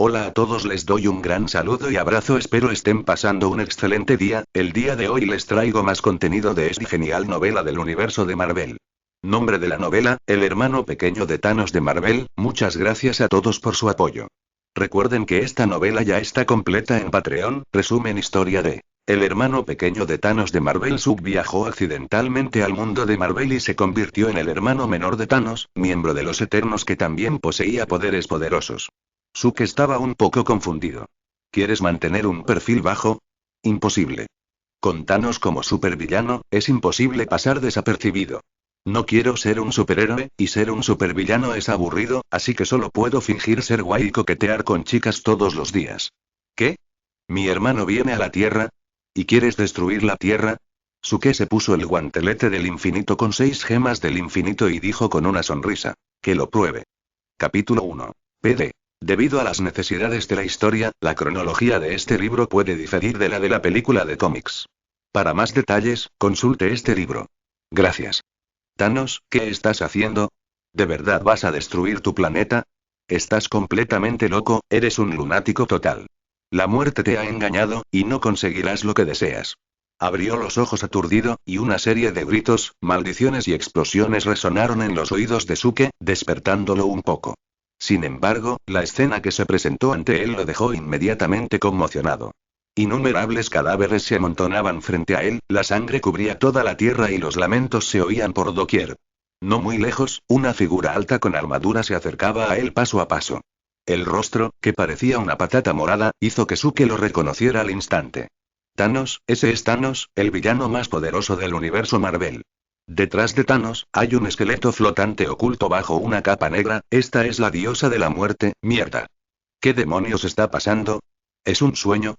Hola a todos, les doy un gran saludo y abrazo, espero estén pasando un excelente día. El día de hoy les traigo más contenido de esta genial novela del universo de Marvel. Nombre de la novela, El hermano pequeño de Thanos de Marvel. Muchas gracias a todos por su apoyo. Recuerden que esta novela ya está completa en Patreon. Resumen: historia de el hermano pequeño de Thanos de Marvel. Suk viajó accidentalmente al mundo de Marvel y se convirtió en el hermano menor de Thanos, miembro de los Eternos que también poseía poderes poderosos. Suk estaba un poco confundido. ¿Quieres mantener un perfil bajo? Imposible. Con Thanos como supervillano, es imposible pasar desapercibido. No quiero ser un superhéroe, y ser un supervillano es aburrido, así que solo puedo fingir ser guay y coquetear con chicas todos los días. ¿Qué? ¿Mi hermano viene a la Tierra? ¿Y quieres destruir la Tierra? Suke se puso el guantelete del infinito con 6 gemas del infinito y dijo con una sonrisa: que lo pruebe. Capítulo 1. PD. Debido a las necesidades de la historia, la cronología de este libro puede diferir de la película de cómics. Para más detalles, consulte este libro. Gracias. Thanos, ¿qué estás haciendo? ¿De verdad vas a destruir tu planeta? Estás completamente loco, eres un lunático total. La muerte te ha engañado, y no conseguirás lo que deseas. Abrió los ojos aturdido, y una serie de gritos, maldiciones y explosiones resonaron en los oídos de Suke, despertándolo un poco. Sin embargo, la escena que se presentó ante él lo dejó inmediatamente conmocionado. Innumerables cadáveres se amontonaban frente a él, la sangre cubría toda la tierra y los lamentos se oían por doquier. No muy lejos, una figura alta con armadura se acercaba a él paso a paso. El rostro, que parecía una patata morada, hizo que Suke lo reconociera al instante. Thanos, ese es Thanos, el villano más poderoso del universo Marvel. Detrás de Thanos, hay un esqueleto flotante oculto bajo una capa negra. Esta es la diosa de la muerte. Mierda. ¿Qué demonios está pasando? ¿Es un sueño?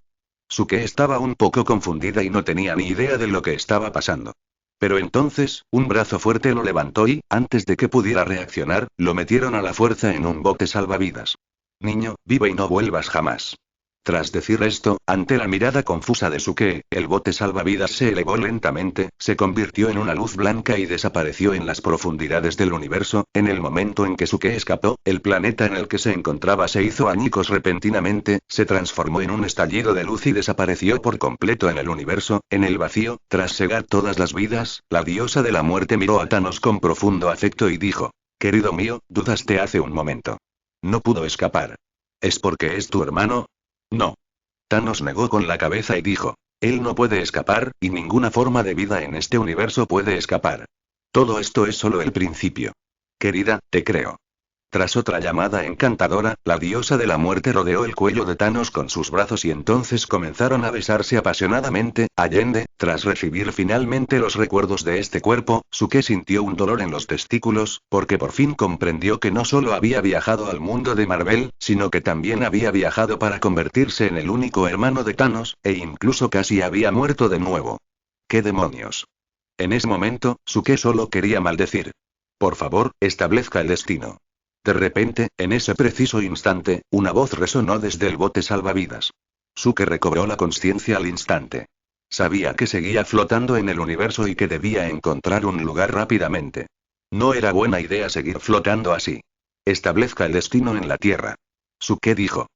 Suke estaba un poco confundida y no tenía ni idea de lo que estaba pasando. Pero entonces, un brazo fuerte lo levantó y, antes de que pudiera reaccionar, lo metieron a la fuerza en un bote salvavidas. Niño, vive y no vuelvas jamás. Tras decir esto, ante la mirada confusa de Suke, el bote salvavidas se elevó lentamente, se convirtió en una luz blanca y desapareció en las profundidades del universo. En el momento en que Suke escapó, el planeta en el que se encontraba se hizo añicos repentinamente, se transformó en un estallido de luz y desapareció por completo en el universo, en el vacío. Tras cegar todas las vidas, la diosa de la muerte miró a Thanos con profundo afecto y dijo: querido mío, dudaste hace un momento. No pudo escapar. ¿Es porque es tu hermano? No. Thanos negó con la cabeza y dijo: él no puede escapar, y ninguna forma de vida en este universo puede escapar. Todo esto es solo el principio. Querida, te creo. Tras otra llamada encantadora, la diosa de la muerte rodeó el cuello de Thanos con sus brazos y entonces comenzaron a besarse apasionadamente. Allende, tras recibir finalmente los recuerdos de este cuerpo, Suke sintió un dolor en los testículos, porque por fin comprendió que no solo había viajado al mundo de Marvel, sino que también había viajado para convertirse en el único hermano de Thanos, e incluso casi había muerto de nuevo. ¿Qué demonios? En ese momento, Suke solo quería maldecir. Por favor, establezca el destino. De repente, en ese preciso instante, una voz resonó desde el bote salvavidas. Suke recobró la conciencia al instante. Sabía que seguía flotando en el universo y que debía encontrar un lugar rápidamente. No era buena idea seguir flotando así. Establezca el destino en la Tierra. Suke dijo.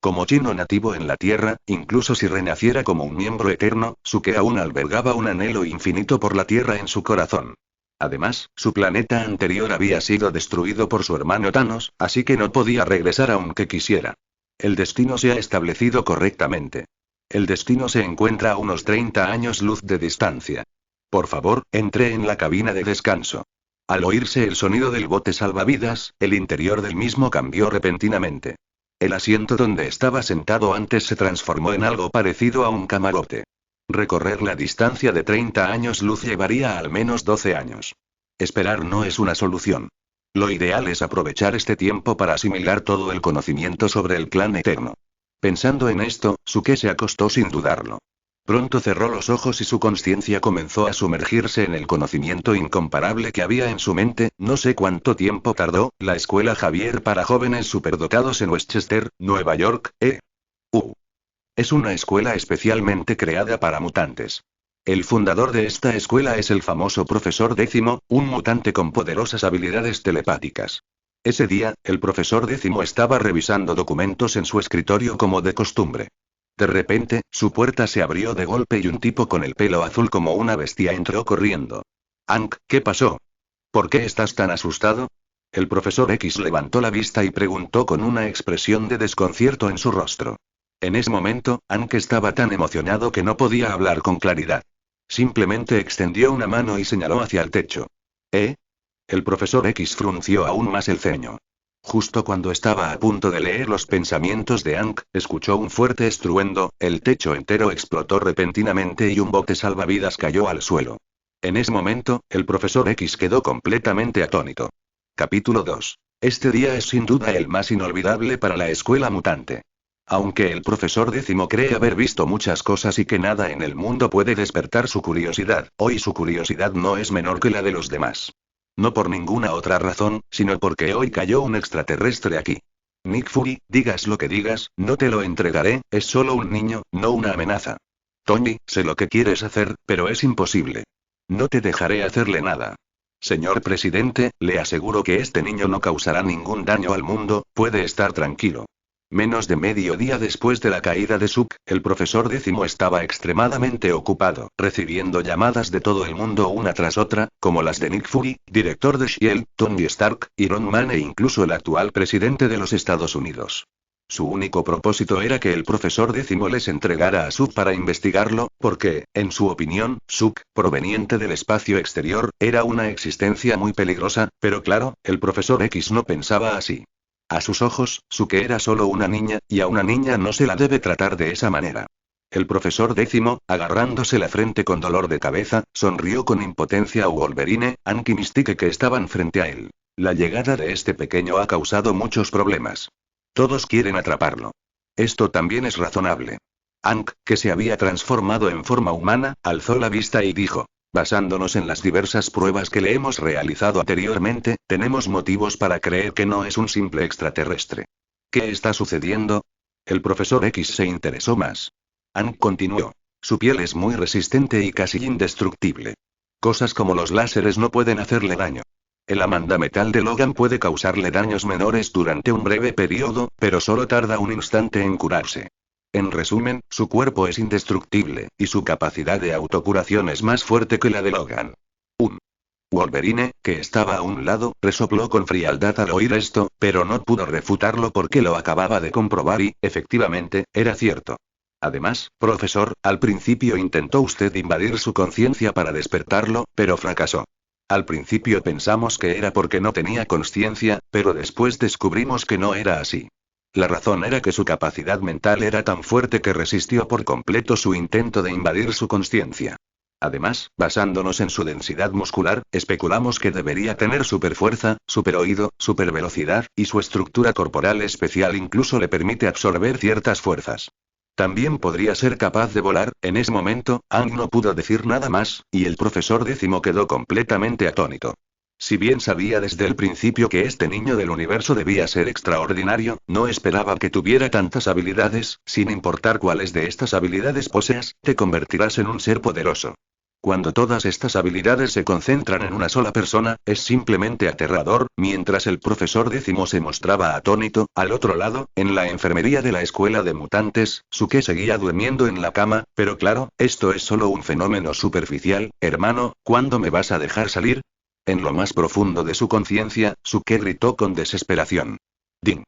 Como chino nativo en la Tierra, incluso si renaciera como un miembro eterno, Suke aún albergaba un anhelo infinito por la Tierra en su corazón. Además, su planeta anterior había sido destruido por su hermano Thanos, así que no podía regresar aunque quisiera. El destino se ha establecido correctamente. El destino se encuentra a unos 30 años luz de distancia. Por favor, entre en la cabina de descanso. Al oírse el sonido del bote salvavidas, el interior del mismo cambió repentinamente. El asiento donde estaba sentado antes se transformó en algo parecido a un camarote. Recorrer la distancia de 30 años luz llevaría al menos 12 años. Esperar no es una solución. Lo ideal es aprovechar este tiempo para asimilar todo el conocimiento sobre el clan eterno. Pensando en esto, Suke se acostó sin dudarlo. Pronto cerró los ojos y su conciencia comenzó a sumergirse en el conocimiento incomparable que había en su mente. No sé cuánto tiempo tardó. La escuela Javier para jóvenes superdotados en Westchester, Nueva York, Es una escuela especialmente creada para mutantes. El fundador de esta escuela es el famoso Profesor Décimo, un mutante con poderosas habilidades telepáticas. Ese día, el profesor décimo estaba revisando documentos en su escritorio como de costumbre. De repente, su puerta se abrió de golpe y un tipo con el pelo azul como una bestia entró corriendo. Hank, ¿qué pasó? ¿Por qué estás tan asustado? El profesor X levantó la vista y preguntó con una expresión de desconcierto en su rostro. En ese momento, Hank estaba tan emocionado que no podía hablar con claridad. Simplemente extendió una mano y señaló hacia el techo. ¿Eh? El profesor X frunció aún más el ceño. Justo cuando estaba a punto de leer los pensamientos de Hank, escuchó un fuerte estruendo, el techo entero explotó repentinamente y un bote salvavidas cayó al suelo. En ese momento, el profesor X quedó completamente atónito. Capítulo 2. Este día es sin duda el más inolvidable para la escuela mutante. Aunque el profesor décimo cree haber visto muchas cosas y que nada en el mundo puede despertar su curiosidad, hoy su curiosidad no es menor que la de los demás. No por ninguna otra razón, sino porque hoy cayó un extraterrestre aquí. Nick Fury, digas lo que digas, no te lo entregaré, es solo un niño, no una amenaza. Tony, sé lo que quieres hacer, pero es imposible. No te dejaré hacerle nada. Señor presidente, le aseguro que este niño no causará ningún daño al mundo, puede estar tranquilo. Menos de medio día después de la caída de Suk, el profesor décimo estaba extremadamente ocupado, recibiendo llamadas de todo el mundo una tras otra, como las de Nick Fury, director de S.H.I.E.L.D., Tony Stark, Iron Man e incluso el actual presidente de los Estados Unidos. Su único propósito era que el profesor décimo les entregara a Suk para investigarlo, porque, en su opinión, Suk, proveniente del espacio exterior, era una existencia muy peligrosa, pero claro, el profesor X no pensaba así. A sus ojos, Suke era solo una niña, y a una niña no se la debe tratar de esa manera. El profesor décimo, agarrándose la frente con dolor de cabeza, sonrió con impotencia a Wolverine, Hank y Mystique que estaban frente a él. La llegada de este pequeño ha causado muchos problemas. Todos quieren atraparlo. Esto también es razonable. Hank, que se había transformado en forma humana, alzó la vista y dijo. Basándonos en las diversas pruebas que le hemos realizado anteriormente, tenemos motivos para creer que no es un simple extraterrestre. ¿Qué está sucediendo? El profesor X se interesó más. Hank continuó. Su piel es muy resistente y casi indestructible. Cosas como los láseres no pueden hacerle daño. El amandametal de Logan puede causarle daños menores durante un breve periodo, pero solo tarda un instante en curarse. En resumen, su cuerpo es indestructible, y su capacidad de autocuración es más fuerte que la de Logan. Wolverine, que estaba a un lado, resopló con frialdad al oír esto, pero no pudo refutarlo porque lo acababa de comprobar y, efectivamente, era cierto. Además, profesor, al principio intentó usted invadir su conciencia para despertarlo, pero fracasó. Al principio pensamos que era porque no tenía conciencia, pero después descubrimos que no era así. La razón era que su capacidad mental era tan fuerte que resistió por completo su intento de invadir su conciencia. Además, basándonos en su densidad muscular, especulamos que debería tener superfuerza, superoído, supervelocidad, y su estructura corporal especial incluso le permite absorber ciertas fuerzas. También podría ser capaz de volar. En ese momento, Hank no pudo decir nada más, y el profesor décimo quedó completamente atónito. Si bien sabía desde el principio que este niño del universo debía ser extraordinario, no esperaba que tuviera tantas habilidades, sin importar cuáles de estas habilidades poseas, te convertirás en un ser poderoso. Cuando todas estas habilidades se concentran en una sola persona, es simplemente aterrador. Mientras el profesor décimo se mostraba atónito, al otro lado, en la enfermería de la escuela de mutantes, Suke seguía durmiendo en la cama, pero claro, esto es solo un fenómeno superficial. Hermano, ¿cuándo me vas a dejar salir? En lo más profundo de su conciencia, Suke gritó con desesperación. Ding.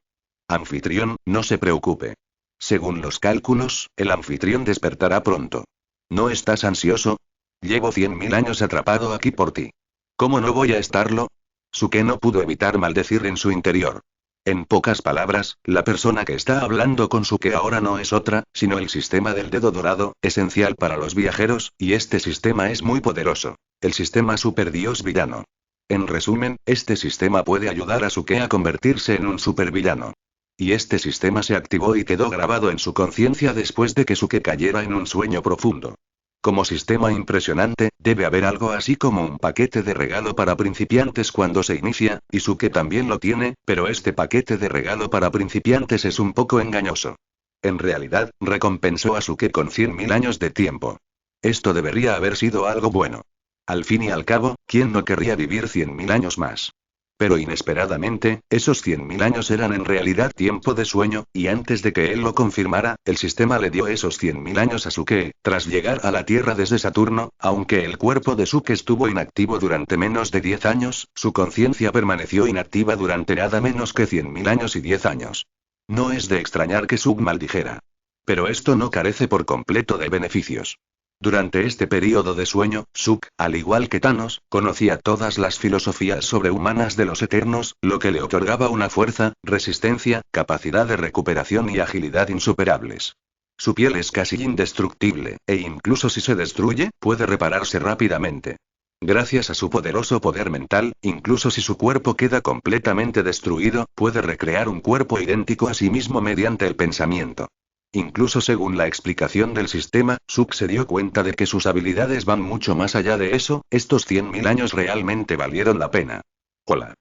Anfitrión, no se preocupe. Según los cálculos, el anfitrión despertará pronto. ¿No estás ansioso? Llevo 100.000 años atrapado aquí por ti. ¿Cómo no voy a estarlo? Suke no pudo evitar maldecir en su interior. En pocas palabras, la persona que está hablando con Suke ahora no es otra, sino el sistema del dedo dorado, esencial para los viajeros, y este sistema es muy poderoso. El sistema superdios villano. En resumen, este sistema puede ayudar a Suke a convertirse en un supervillano. Y este sistema se activó y quedó grabado en su conciencia después de que Suke cayera en un sueño profundo. Como sistema impresionante, debe haber algo así como un paquete de regalo para principiantes cuando se inicia, y Suke también lo tiene, pero este paquete de regalo para principiantes es un poco engañoso. En realidad, recompensó a Suke con 100.000 años de tiempo. Esto debería haber sido algo bueno. Al fin y al cabo, ¿quién no querría vivir 100.000 años más? Pero inesperadamente, esos 100.000 años eran en realidad tiempo de sueño, y antes de que él lo confirmara, el sistema le dio esos 100.000 años a Suke, tras llegar a la Tierra desde Saturno. Aunque el cuerpo de Suke estuvo inactivo durante menos de 10 años, su conciencia permaneció inactiva durante nada menos que 100.000 años y 10 años. No es de extrañar que Suke maldijera. Pero esto no carece por completo de beneficios. Durante este período de sueño, Suk, al igual que Thanos, conocía todas las filosofías sobrehumanas de los Eternos, lo que le otorgaba una fuerza, resistencia, capacidad de recuperación y agilidad insuperables. Su piel es casi indestructible, e incluso si se destruye, puede repararse rápidamente. Gracias a su poderoso poder mental, incluso si su cuerpo queda completamente destruido, puede recrear un cuerpo idéntico a sí mismo mediante el pensamiento. Incluso según la explicación del sistema, Suk se dio cuenta de que sus habilidades van mucho más allá de eso. Estos 100.000 años realmente valieron la pena. Hola.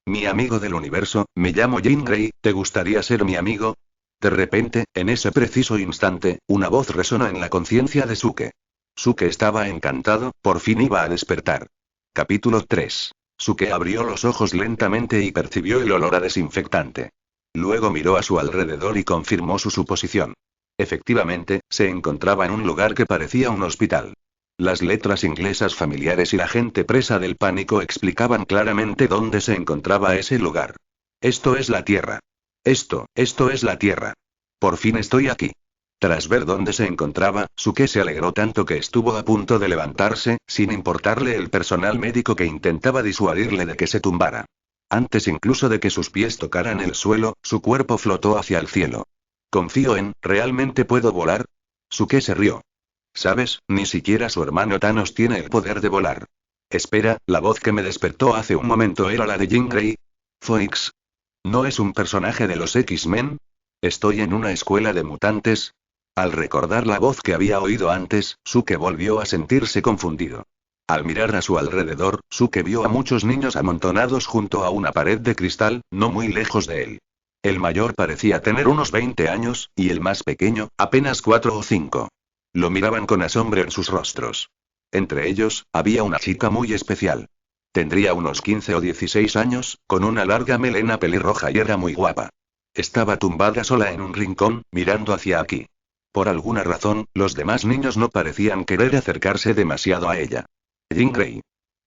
Mi amigo del universo, me llamo Jean Grey, ¿te gustaría ser mi amigo? De repente, en ese preciso instante, una voz resonó en la conciencia de Suke. Suke estaba encantado, por fin iba a despertar. Capítulo 3. Suke abrió los ojos lentamente y percibió el olor a desinfectante. Luego miró a su alrededor y confirmó su suposición. Efectivamente, se encontraba en un lugar que parecía un hospital. Las letras inglesas familiares y la gente presa del pánico explicaban claramente dónde se encontraba ese lugar. Esto es la Tierra. Esto es la Tierra. Por fin estoy aquí. Tras ver dónde se encontraba, Suke se alegró tanto que estuvo a punto de levantarse, sin importarle el personal médico que intentaba disuadirle de que se tumbara. Antes incluso de que sus pies tocaran el suelo, su cuerpo flotó hacia el cielo. Confío en, ¿realmente puedo volar? Suke se rió. ¿Sabes? Ni siquiera su hermano Thanos tiene el poder de volar. Espera, la voz que me despertó hace un momento era la de Jean Grey. Fox. ¿No es un personaje de los X-Men? ¿Estoy en una escuela de mutantes? Al recordar la voz que había oído antes, Suke volvió a sentirse confundido. Al mirar a su alrededor, Suke vio a muchos niños amontonados junto a una pared de cristal, no muy lejos de él. El mayor parecía tener unos 20 años, y el más pequeño, apenas 4 o 5. Lo miraban con asombro en sus rostros. Entre ellos, había una chica muy especial. Tendría unos 15 o 16 años, con una larga melena pelirroja y era muy guapa. Estaba tumbada sola en un rincón, mirando hacia aquí. Por alguna razón, los demás niños no parecían querer acercarse demasiado a ella. Jean Grey.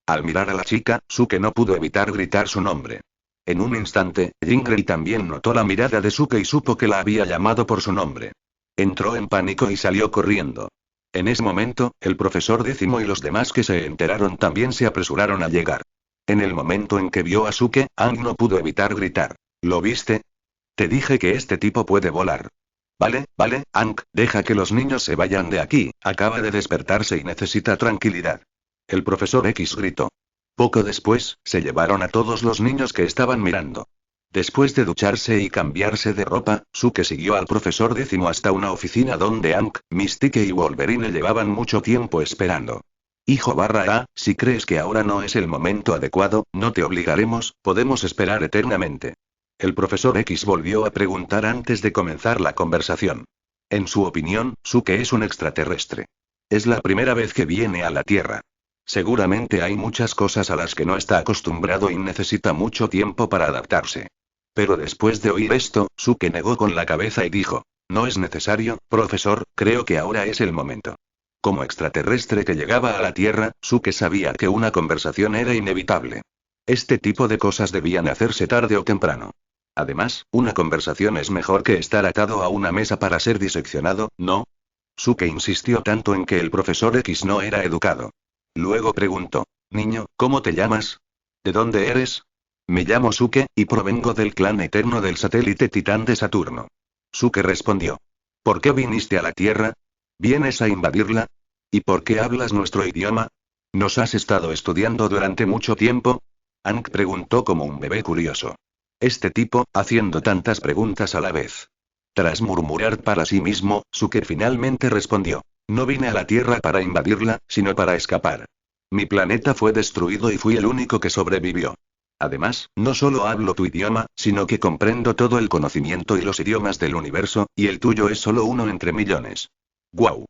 Al mirar a la chica, Suke no pudo evitar gritar su nombre. En un instante, Jean Grey también notó la mirada de Suke y supo que la había llamado por su nombre. Entró en pánico y salió corriendo. En ese momento, el profesor Décimo y los demás que se enteraron también se apresuraron a llegar. En el momento en que vio a Suke, Aang no pudo evitar gritar. ¿Lo viste? Te dije que este tipo puede volar. Vale, Aang, deja que los niños se vayan de aquí, acaba de despertarse y necesita tranquilidad. El profesor X gritó. Poco después, se llevaron a todos los niños que estaban mirando. Después de ducharse y cambiarse de ropa, Suke siguió al profesor Décimo hasta una oficina donde Aang, Mystique y Wolverine llevaban mucho tiempo esperando. Hijo A, si crees que ahora no es el momento adecuado, no te obligaremos, podemos esperar eternamente. El profesor X volvió a preguntar antes de comenzar la conversación. En su opinión, Suke es un extraterrestre. Es la primera vez que viene a la Tierra. Seguramente hay muchas cosas a las que no está acostumbrado y necesita mucho tiempo para adaptarse. Pero después de oír esto, Suke negó con la cabeza y dijo, no es necesario, profesor, creo que ahora es el momento. Como extraterrestre que llegaba a la Tierra, Suke sabía que una conversación era inevitable. Este tipo de cosas debían hacerse tarde o temprano. Además, una conversación es mejor que estar atado a una mesa para ser diseccionado, ¿no? Suke insistió tanto en que el profesor X no era educado. Luego preguntó, niño, ¿cómo te llamas? ¿De dónde eres? Me llamo Suke, y provengo del clan eterno del satélite Titán de Saturno. Suke respondió. ¿Por qué viniste a la Tierra? ¿Vienes a invadirla? ¿Y por qué hablas nuestro idioma? ¿Nos has estado estudiando durante mucho tiempo? Aang preguntó como un bebé curioso. Este tipo, haciendo tantas preguntas a la vez. Tras murmurar para sí mismo, Suke finalmente respondió. No vine a la Tierra para invadirla, sino para escapar. Mi planeta fue destruido y fui el único que sobrevivió. Además, no solo hablo tu idioma, sino que comprendo todo el conocimiento y los idiomas del universo, y el tuyo es solo uno entre millones. ¡Guau!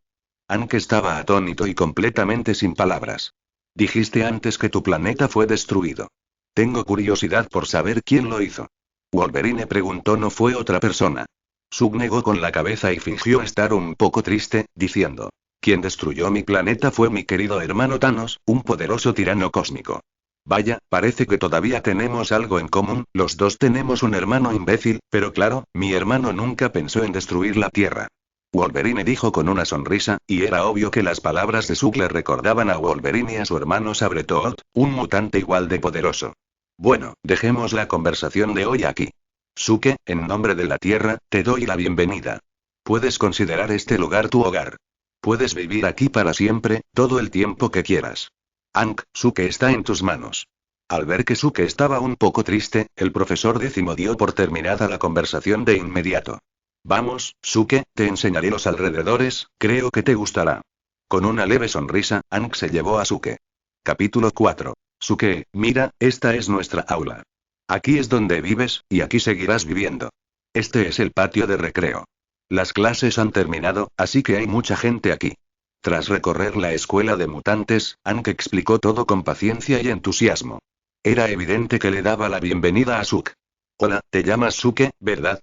Aang estaba atónito y completamente sin palabras. Dijiste antes que tu planeta fue destruido. Tengo curiosidad por saber quién lo hizo. Wolverine preguntó. No fue otra persona. Suk negó con la cabeza y fingió estar un poco triste, diciendo: quien destruyó mi planeta fue mi querido hermano Thanos, un poderoso tirano cósmico. Vaya, parece que todavía tenemos algo en común, los dos tenemos un hermano imbécil, pero claro, mi hermano nunca pensó en destruir la Tierra. Wolverine dijo con una sonrisa, y era obvio que las palabras de Suk le recordaban a Wolverine y a su hermano Sabretooth, un mutante igual de poderoso. Bueno, dejemos la conversación de hoy aquí. Suke, en nombre de la Tierra, te doy la bienvenida. Puedes considerar este lugar tu hogar. Puedes vivir aquí para siempre, todo el tiempo que quieras. Aang, Suke está en tus manos. Al ver que Suke estaba un poco triste, el profesor décimo dio por terminada la conversación de inmediato. Vamos, Suke, te enseñaré los alrededores, creo que te gustará. Con una leve sonrisa, Aang se llevó a Suke. Capítulo 4. Suke, mira, esta es nuestra aula. Aquí es donde vives, y aquí seguirás viviendo. Este es el patio de recreo. Las clases han terminado, así que hay mucha gente aquí. Tras recorrer la escuela de mutantes, Aang explicó todo con paciencia y entusiasmo. Era evidente que le daba la bienvenida a Suke. Hola, te llamas Suke, ¿verdad?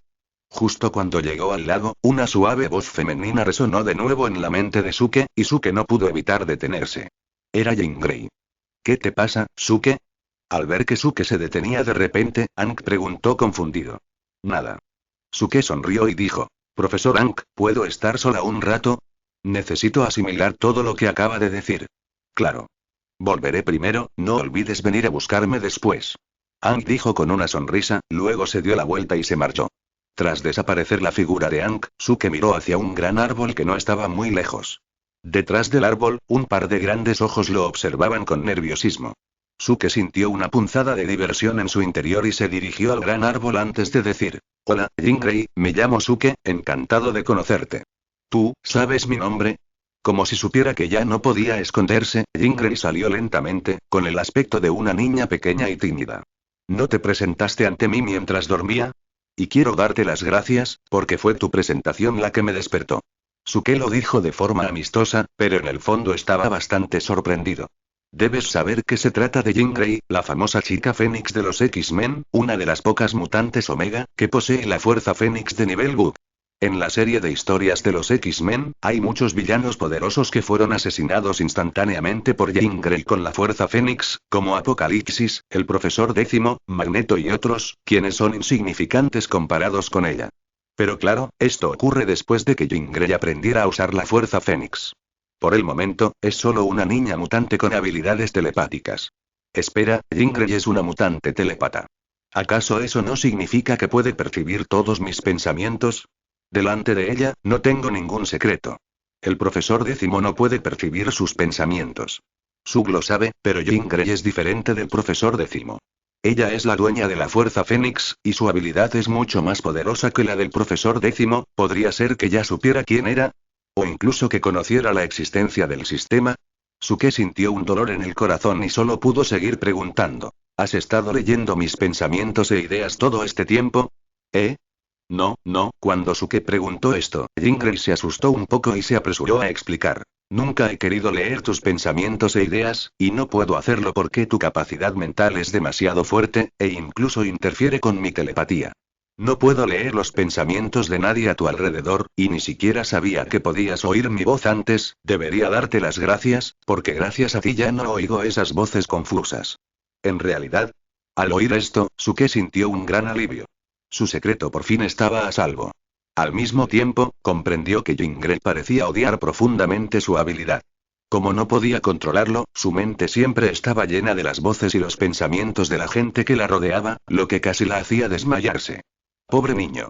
Justo cuando llegó al lago, una suave voz femenina resonó de nuevo en la mente de Suke, y Suke no pudo evitar detenerse. Era Jean Grey. ¿Qué te pasa, Suke? Al ver que Suke se detenía de repente, Aang preguntó confundido. Nada. Suke sonrió y dijo: Profesor Aang, ¿puedo estar sola un rato? Necesito asimilar todo lo que acaba de decir. Claro. Volveré primero, no olvides venir a buscarme después. Aang dijo con una sonrisa, luego se dio la vuelta y se marchó. Tras desaparecer la figura de Aang, Suke miró hacia un gran árbol que no estaba muy lejos. Detrás del árbol, un par de grandes ojos lo observaban con nerviosismo. Suke sintió una punzada de diversión en su interior y se dirigió al gran árbol antes de decir: Hola, Jean Grey, me llamo Suke, encantado de conocerte. ¿Tú, sabes mi nombre? Como si supiera que ya no podía esconderse, Jean Grey salió lentamente, con el aspecto de una niña pequeña y tímida. ¿No te presentaste ante mí mientras dormía? Y quiero darte las gracias, porque fue tu presentación la que me despertó. Suke lo dijo de forma amistosa, pero en el fondo estaba bastante sorprendido. Debes saber que se trata de Jean Grey, la famosa chica Fénix de los X-Men, una de las pocas mutantes Omega, que posee la fuerza Fénix de nivel GUG. En la serie de historias de los X-Men, hay muchos villanos poderosos que fueron asesinados instantáneamente por Jean Grey con la fuerza Fénix, como Apocalipsis, el Profesor Décimo, Magneto y otros, quienes son insignificantes comparados con ella. Pero claro, esto ocurre después de que Jean Grey aprendiera a usar la fuerza Fénix. Por el momento, es solo una niña mutante con habilidades telepáticas. Espera, Jean Grey es una mutante telépata. ¿Acaso eso no significa que puede percibir todos mis pensamientos? Delante de ella, no tengo ningún secreto. El profesor décimo no puede percibir sus pensamientos. Suk lo sabe, pero Jean Grey es diferente del profesor décimo. Ella es la dueña de la fuerza Fénix, y su habilidad es mucho más poderosa que la del profesor décimo. ¿Podría ser que ya supiera quién era? ¿O incluso que conociera la existencia del sistema? Suke sintió un dolor en el corazón y solo pudo seguir preguntando. ¿Has estado leyendo mis pensamientos e ideas todo este tiempo? ¿Eh? No, no, cuando Suke preguntó esto, Jean Grey se asustó un poco y se apresuró a explicar. Nunca he querido leer tus pensamientos e ideas, y no puedo hacerlo porque tu capacidad mental es demasiado fuerte, e incluso interfiere con mi telepatía. No puedo leer los pensamientos de nadie a tu alrededor, y ni siquiera sabía que podías oír mi voz antes. Debería darte las gracias, porque gracias a ti ya no oigo esas voces confusas. En realidad, al oír esto, Suke sintió un gran alivio. Su secreto por fin estaba a salvo. Al mismo tiempo, comprendió que Jean Grey parecía odiar profundamente su habilidad. Como no podía controlarlo, su mente siempre estaba llena de las voces y los pensamientos de la gente que la rodeaba, lo que casi la hacía desmayarse. Pobre niño.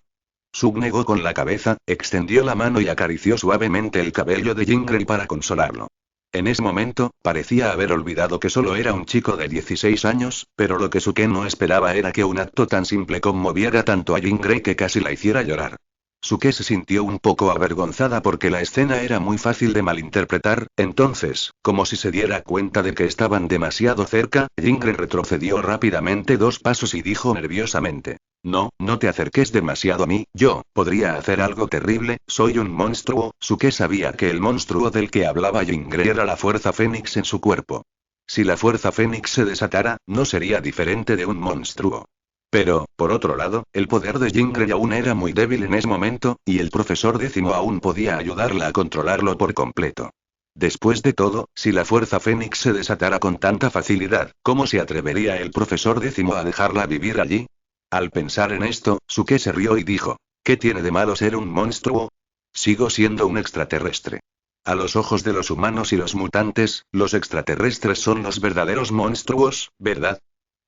Suk negó con la cabeza, extendió la mano y acarició suavemente el cabello de Jean Grey para consolarlo. En ese momento, parecía haber olvidado que solo era un chico de 16 años, pero lo que Suke no esperaba era que un acto tan simple conmoviera tanto a Jean Grey que casi la hiciera llorar. Suke se sintió un poco avergonzada porque la escena era muy fácil de malinterpretar. Entonces, como si se diera cuenta de que estaban demasiado cerca, Jean Grey retrocedió rápidamente 2 pasos y dijo nerviosamente: No, no te acerques demasiado a mí, yo podría hacer algo terrible, soy un monstruo. Suke sabía que el monstruo del que hablaba Jean Grey era la fuerza Fénix en su cuerpo. Si la fuerza Fénix se desatara, no sería diferente de un monstruo. Pero, por otro lado, el poder de Jean Grey aún era muy débil en ese momento, y el profesor décimo aún podía ayudarla a controlarlo por completo. Después de todo, si la fuerza Fénix se desatara con tanta facilidad, ¿cómo se atrevería el profesor décimo a dejarla vivir allí? Al pensar en esto, Suke se rió y dijo, ¿qué tiene de malo ser un monstruo? Sigo siendo un extraterrestre. A los ojos de los humanos y los mutantes, los extraterrestres son los verdaderos monstruos, ¿verdad?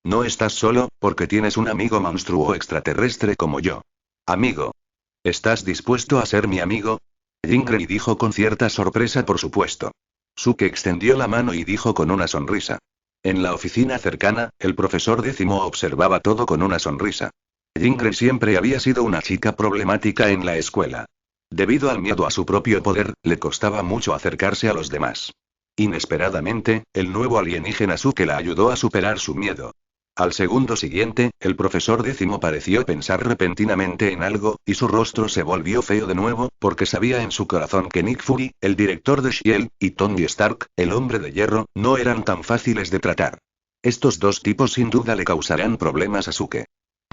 No estás solo, porque tienes un amigo monstruo extraterrestre como yo. Amigo. ¿Estás dispuesto a ser mi amigo? Jean Grey dijo con cierta sorpresa, por supuesto. Suke extendió la mano y dijo con una sonrisa. En la oficina cercana, el profesor décimo observaba todo con una sonrisa. Jean Grey siempre había sido una chica problemática en la escuela. Debido al miedo a su propio poder, le costaba mucho acercarse a los demás. Inesperadamente, el nuevo alienígena Suke la ayudó a superar su miedo. Al segundo siguiente, el profesor décimo pareció pensar repentinamente en algo, y su rostro se volvió feo de nuevo, porque sabía en su corazón que Nick Fury, el director de S.H.I.E.L.D., y Tony Stark, el hombre de hierro, no eran tan fáciles de tratar. Estos dos tipos sin duda le causarán problemas a Suke.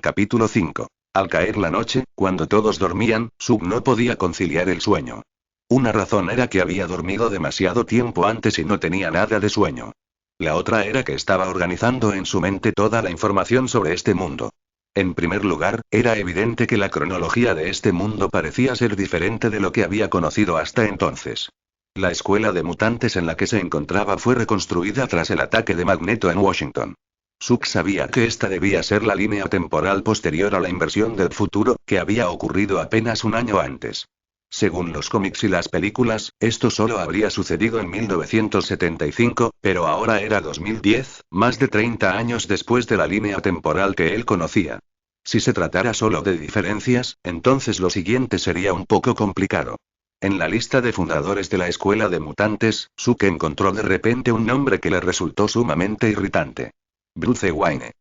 Capítulo 5. Al caer la noche, cuando todos dormían, Suke no podía conciliar el sueño. Una razón era que había dormido demasiado tiempo antes y no tenía nada de sueño. La otra era que estaba organizando en su mente toda la información sobre este mundo. En primer lugar, era evidente que la cronología de este mundo parecía ser diferente de lo que había conocido hasta entonces. La escuela de mutantes en la que se encontraba fue reconstruida tras el ataque de Magneto en Washington. Suke sabía que esta debía ser la línea temporal posterior a la inversión del futuro, que había ocurrido apenas un año antes. Según los cómics y las películas, esto solo habría sucedido en 1975, pero ahora era 2010, más de 30 años después de la línea temporal que él conocía. Si se tratara solo de diferencias, entonces lo siguiente sería un poco complicado. En la lista de fundadores de la escuela de mutantes, Suke encontró de repente un nombre que le resultó sumamente irritante. Bruce Wayne.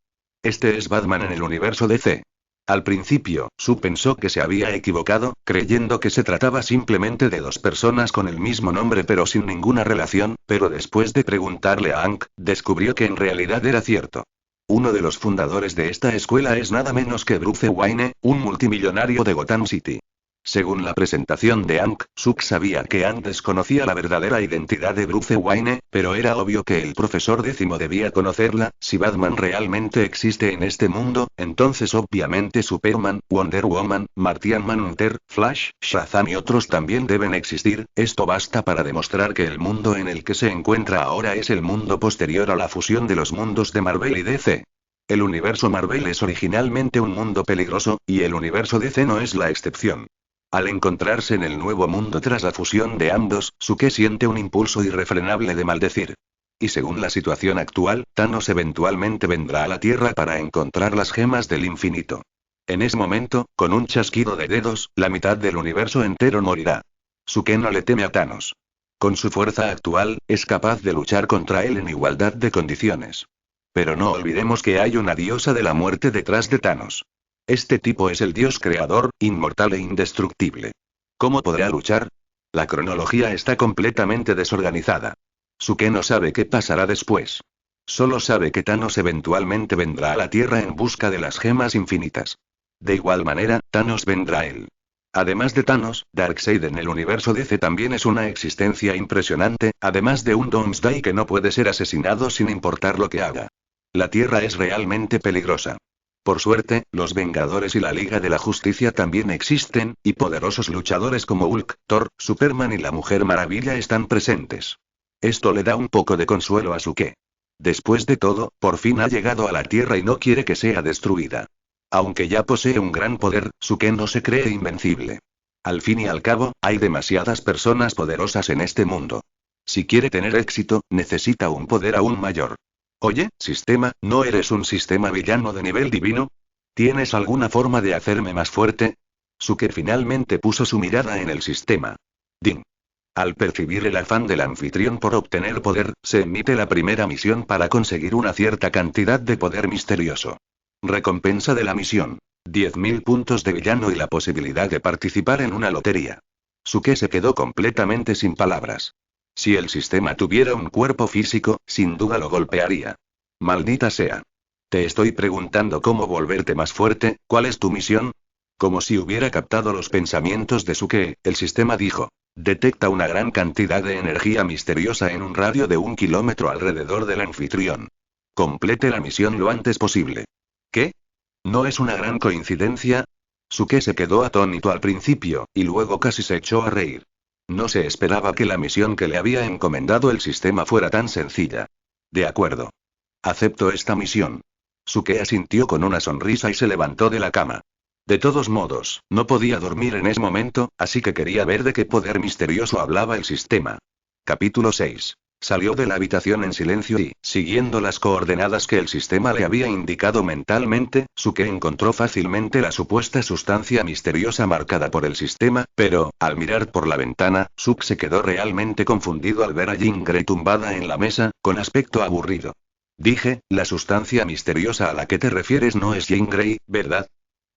Este es Batman en el universo DC. Al principio, Sue pensó que se había equivocado, creyendo que se trataba simplemente de dos personas con el mismo nombre pero sin ninguna relación, pero después de preguntarle a Hank, descubrió que en realidad era cierto. Uno de los fundadores de esta escuela es nada menos que Bruce Wayne, un multimillonario de Gotham City. Según la presentación de Hank, Suke sabía que Hank desconocía la verdadera identidad de Bruce Wayne, pero era obvio que el profesor décimo debía conocerla. Si Batman realmente existe en este mundo, entonces obviamente Superman, Wonder Woman, Martian Manhunter, Flash, Shazam y otros también deben existir. Esto basta para demostrar que el mundo en el que se encuentra ahora es el mundo posterior a la fusión de los mundos de Marvel y DC. El universo Marvel es originalmente un mundo peligroso, y el universo DC no es la excepción. Al encontrarse en el nuevo mundo tras la fusión de ambos, Suke siente un impulso irrefrenable de maldecir. Y según la situación actual, Thanos eventualmente vendrá a la Tierra para encontrar las gemas del infinito. En ese momento, con un chasquido de dedos, la mitad del universo entero morirá. Suke no le teme a Thanos. Con su fuerza actual, es capaz de luchar contra él en igualdad de condiciones. Pero no olvidemos que hay una diosa de la muerte detrás de Thanos. Este tipo es el dios creador, inmortal e indestructible. ¿Cómo podrá luchar? La cronología está completamente desorganizada. Suke no sabe qué pasará después. Solo sabe que Thanos eventualmente vendrá a la Tierra en busca de las gemas infinitas. De igual manera, Thanos vendrá a él. Además de Thanos, Darkseid en el universo DC también es una existencia impresionante, además de un Doomsday que no puede ser asesinado sin importar lo que haga. La Tierra es realmente peligrosa. Por suerte, los Vengadores y la Liga de la Justicia también existen, y poderosos luchadores como Hulk, Thor, Superman y la Mujer Maravilla están presentes. Esto le da un poco de consuelo a Suke. Después de todo, por fin ha llegado a la Tierra y no quiere que sea destruida. Aunque ya posee un gran poder, Suke no se cree invencible. Al fin y al cabo, hay demasiadas personas poderosas en este mundo. Si quiere tener éxito, necesita un poder aún mayor. Oye, sistema, ¿no eres un sistema villano de nivel divino? ¿Tienes alguna forma de hacerme más fuerte? Suke finalmente puso su mirada en el sistema. Ding. Al percibir el afán del anfitrión por obtener poder, se emite la primera misión para conseguir una cierta cantidad de poder misterioso. Recompensa de la misión: 10.000 puntos de villano y la posibilidad de participar en una lotería. Suke se quedó completamente sin palabras. Si el sistema tuviera un cuerpo físico, sin duda lo golpearía. Maldita sea. Te estoy preguntando cómo volverte más fuerte, ¿cuál es tu misión? Como si hubiera captado los pensamientos de Suke, el sistema dijo. Detecta una gran cantidad de energía misteriosa en un radio de 1 kilómetro alrededor del anfitrión. Complete la misión lo antes posible. ¿Qué? ¿No es una gran coincidencia? Suke se quedó atónito al principio, y luego casi se echó a reír. No se esperaba que la misión que le había encomendado el sistema fuera tan sencilla. De acuerdo. Acepto esta misión. Suke asintió con una sonrisa y se levantó de la cama. De todos modos, no podía dormir en ese momento, así que quería ver de qué poder misterioso hablaba el sistema. Capítulo 6. Salió de la habitación en silencio y, siguiendo las coordenadas que el sistema le había indicado mentalmente, Suke encontró fácilmente la supuesta sustancia misteriosa marcada por el sistema, pero, al mirar por la ventana, Suke se quedó realmente confundido al ver a Jean Grey tumbada en la mesa, con aspecto aburrido. Dije, la sustancia misteriosa a la que te refieres no es Jean Grey, ¿verdad?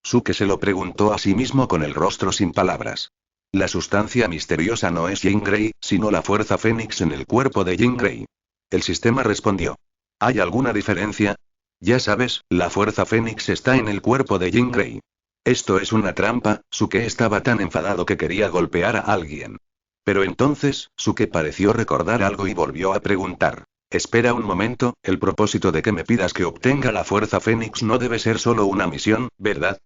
Suke se lo preguntó a sí mismo con el rostro sin palabras. La sustancia misteriosa no es Jean Grey, sino la fuerza Fénix en el cuerpo de Jean Grey. El sistema respondió. ¿Hay alguna diferencia? Ya sabes, la fuerza Fénix está en el cuerpo de Jean Grey. Esto es una trampa. Suke estaba tan enfadado que quería golpear a alguien. Pero entonces, Suke pareció recordar algo y volvió a preguntar. Espera un momento, el propósito de que me pidas que obtenga la fuerza Fénix no debe ser solo una misión, ¿verdad?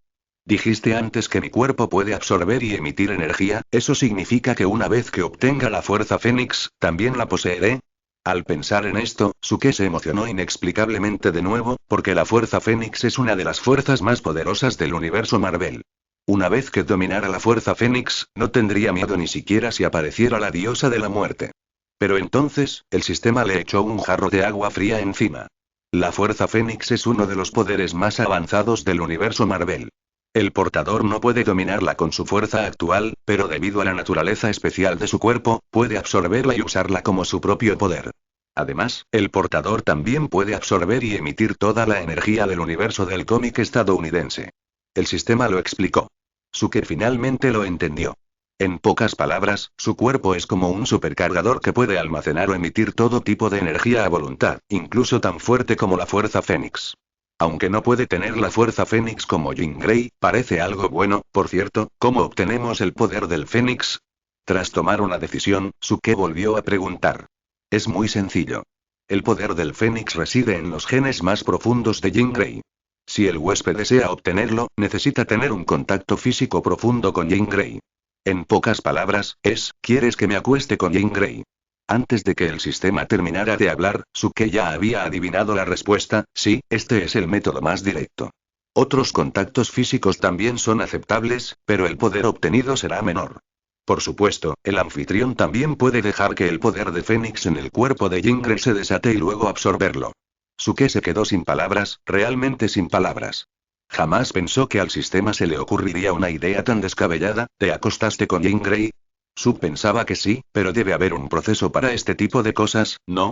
Dijiste antes que mi cuerpo puede absorber y emitir energía, ¿eso significa que una vez que obtenga la fuerza Fénix, también la poseeré? Al pensar en esto, Suke se emocionó inexplicablemente de nuevo, porque la fuerza Fénix es una de las fuerzas más poderosas del universo Marvel. Una vez que dominara la fuerza Fénix, no tendría miedo ni siquiera si apareciera la diosa de la muerte. Pero entonces, el sistema le echó un jarro de agua fría encima. La fuerza Fénix es uno de los poderes más avanzados del universo Marvel. El portador no puede dominarla con su fuerza actual, pero debido a la naturaleza especial de su cuerpo, puede absorberla y usarla como su propio poder. Además, el portador también puede absorber y emitir toda la energía del universo del cómic estadounidense. El sistema lo explicó. Suke finalmente lo entendió. En pocas palabras, su cuerpo es como un supercargador que puede almacenar o emitir todo tipo de energía a voluntad, incluso tan fuerte como la fuerza Fénix. Aunque no puede tener la fuerza Fénix como Jean Grey, parece algo bueno. Por cierto, ¿cómo obtenemos el poder del Fénix? Tras tomar una decisión, Suke volvió a preguntar. Es muy sencillo. El poder del Fénix reside en los genes más profundos de Jean Grey. Si el huésped desea obtenerlo, necesita tener un contacto físico profundo con Jean Grey. En pocas palabras, ¿quieres que me acueste con Jean Grey? Antes de que el sistema terminara de hablar, Suke ya había adivinado la respuesta. Sí, este es el método más directo. Otros contactos físicos también son aceptables, pero el poder obtenido será menor. Por supuesto, el anfitrión también puede dejar que el poder de Fénix en el cuerpo de Jean Grey se desate y luego absorberlo. Suke se quedó sin palabras, realmente sin palabras. Jamás pensó que al sistema se le ocurriría una idea tan descabellada. ¿Te acostaste con Jean Grey? Sue pensaba que sí, pero debe haber un proceso para este tipo de cosas, ¿no?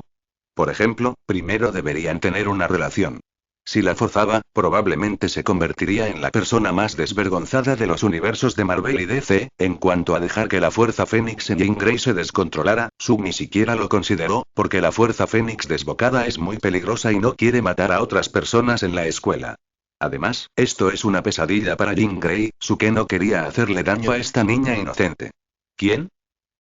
Por ejemplo, primero deberían tener una relación. Si la forzaba, probablemente se convertiría en la persona más desvergonzada de los universos de Marvel y DC. En cuanto a dejar que la fuerza Fénix en Jean Grey se descontrolara, Sue ni siquiera lo consideró, porque la fuerza Fénix desbocada es muy peligrosa y no quiere matar a otras personas en la escuela. Además, esto es una pesadilla para Jean Grey. Suke no quería hacerle daño a esta niña inocente. ¿Quién?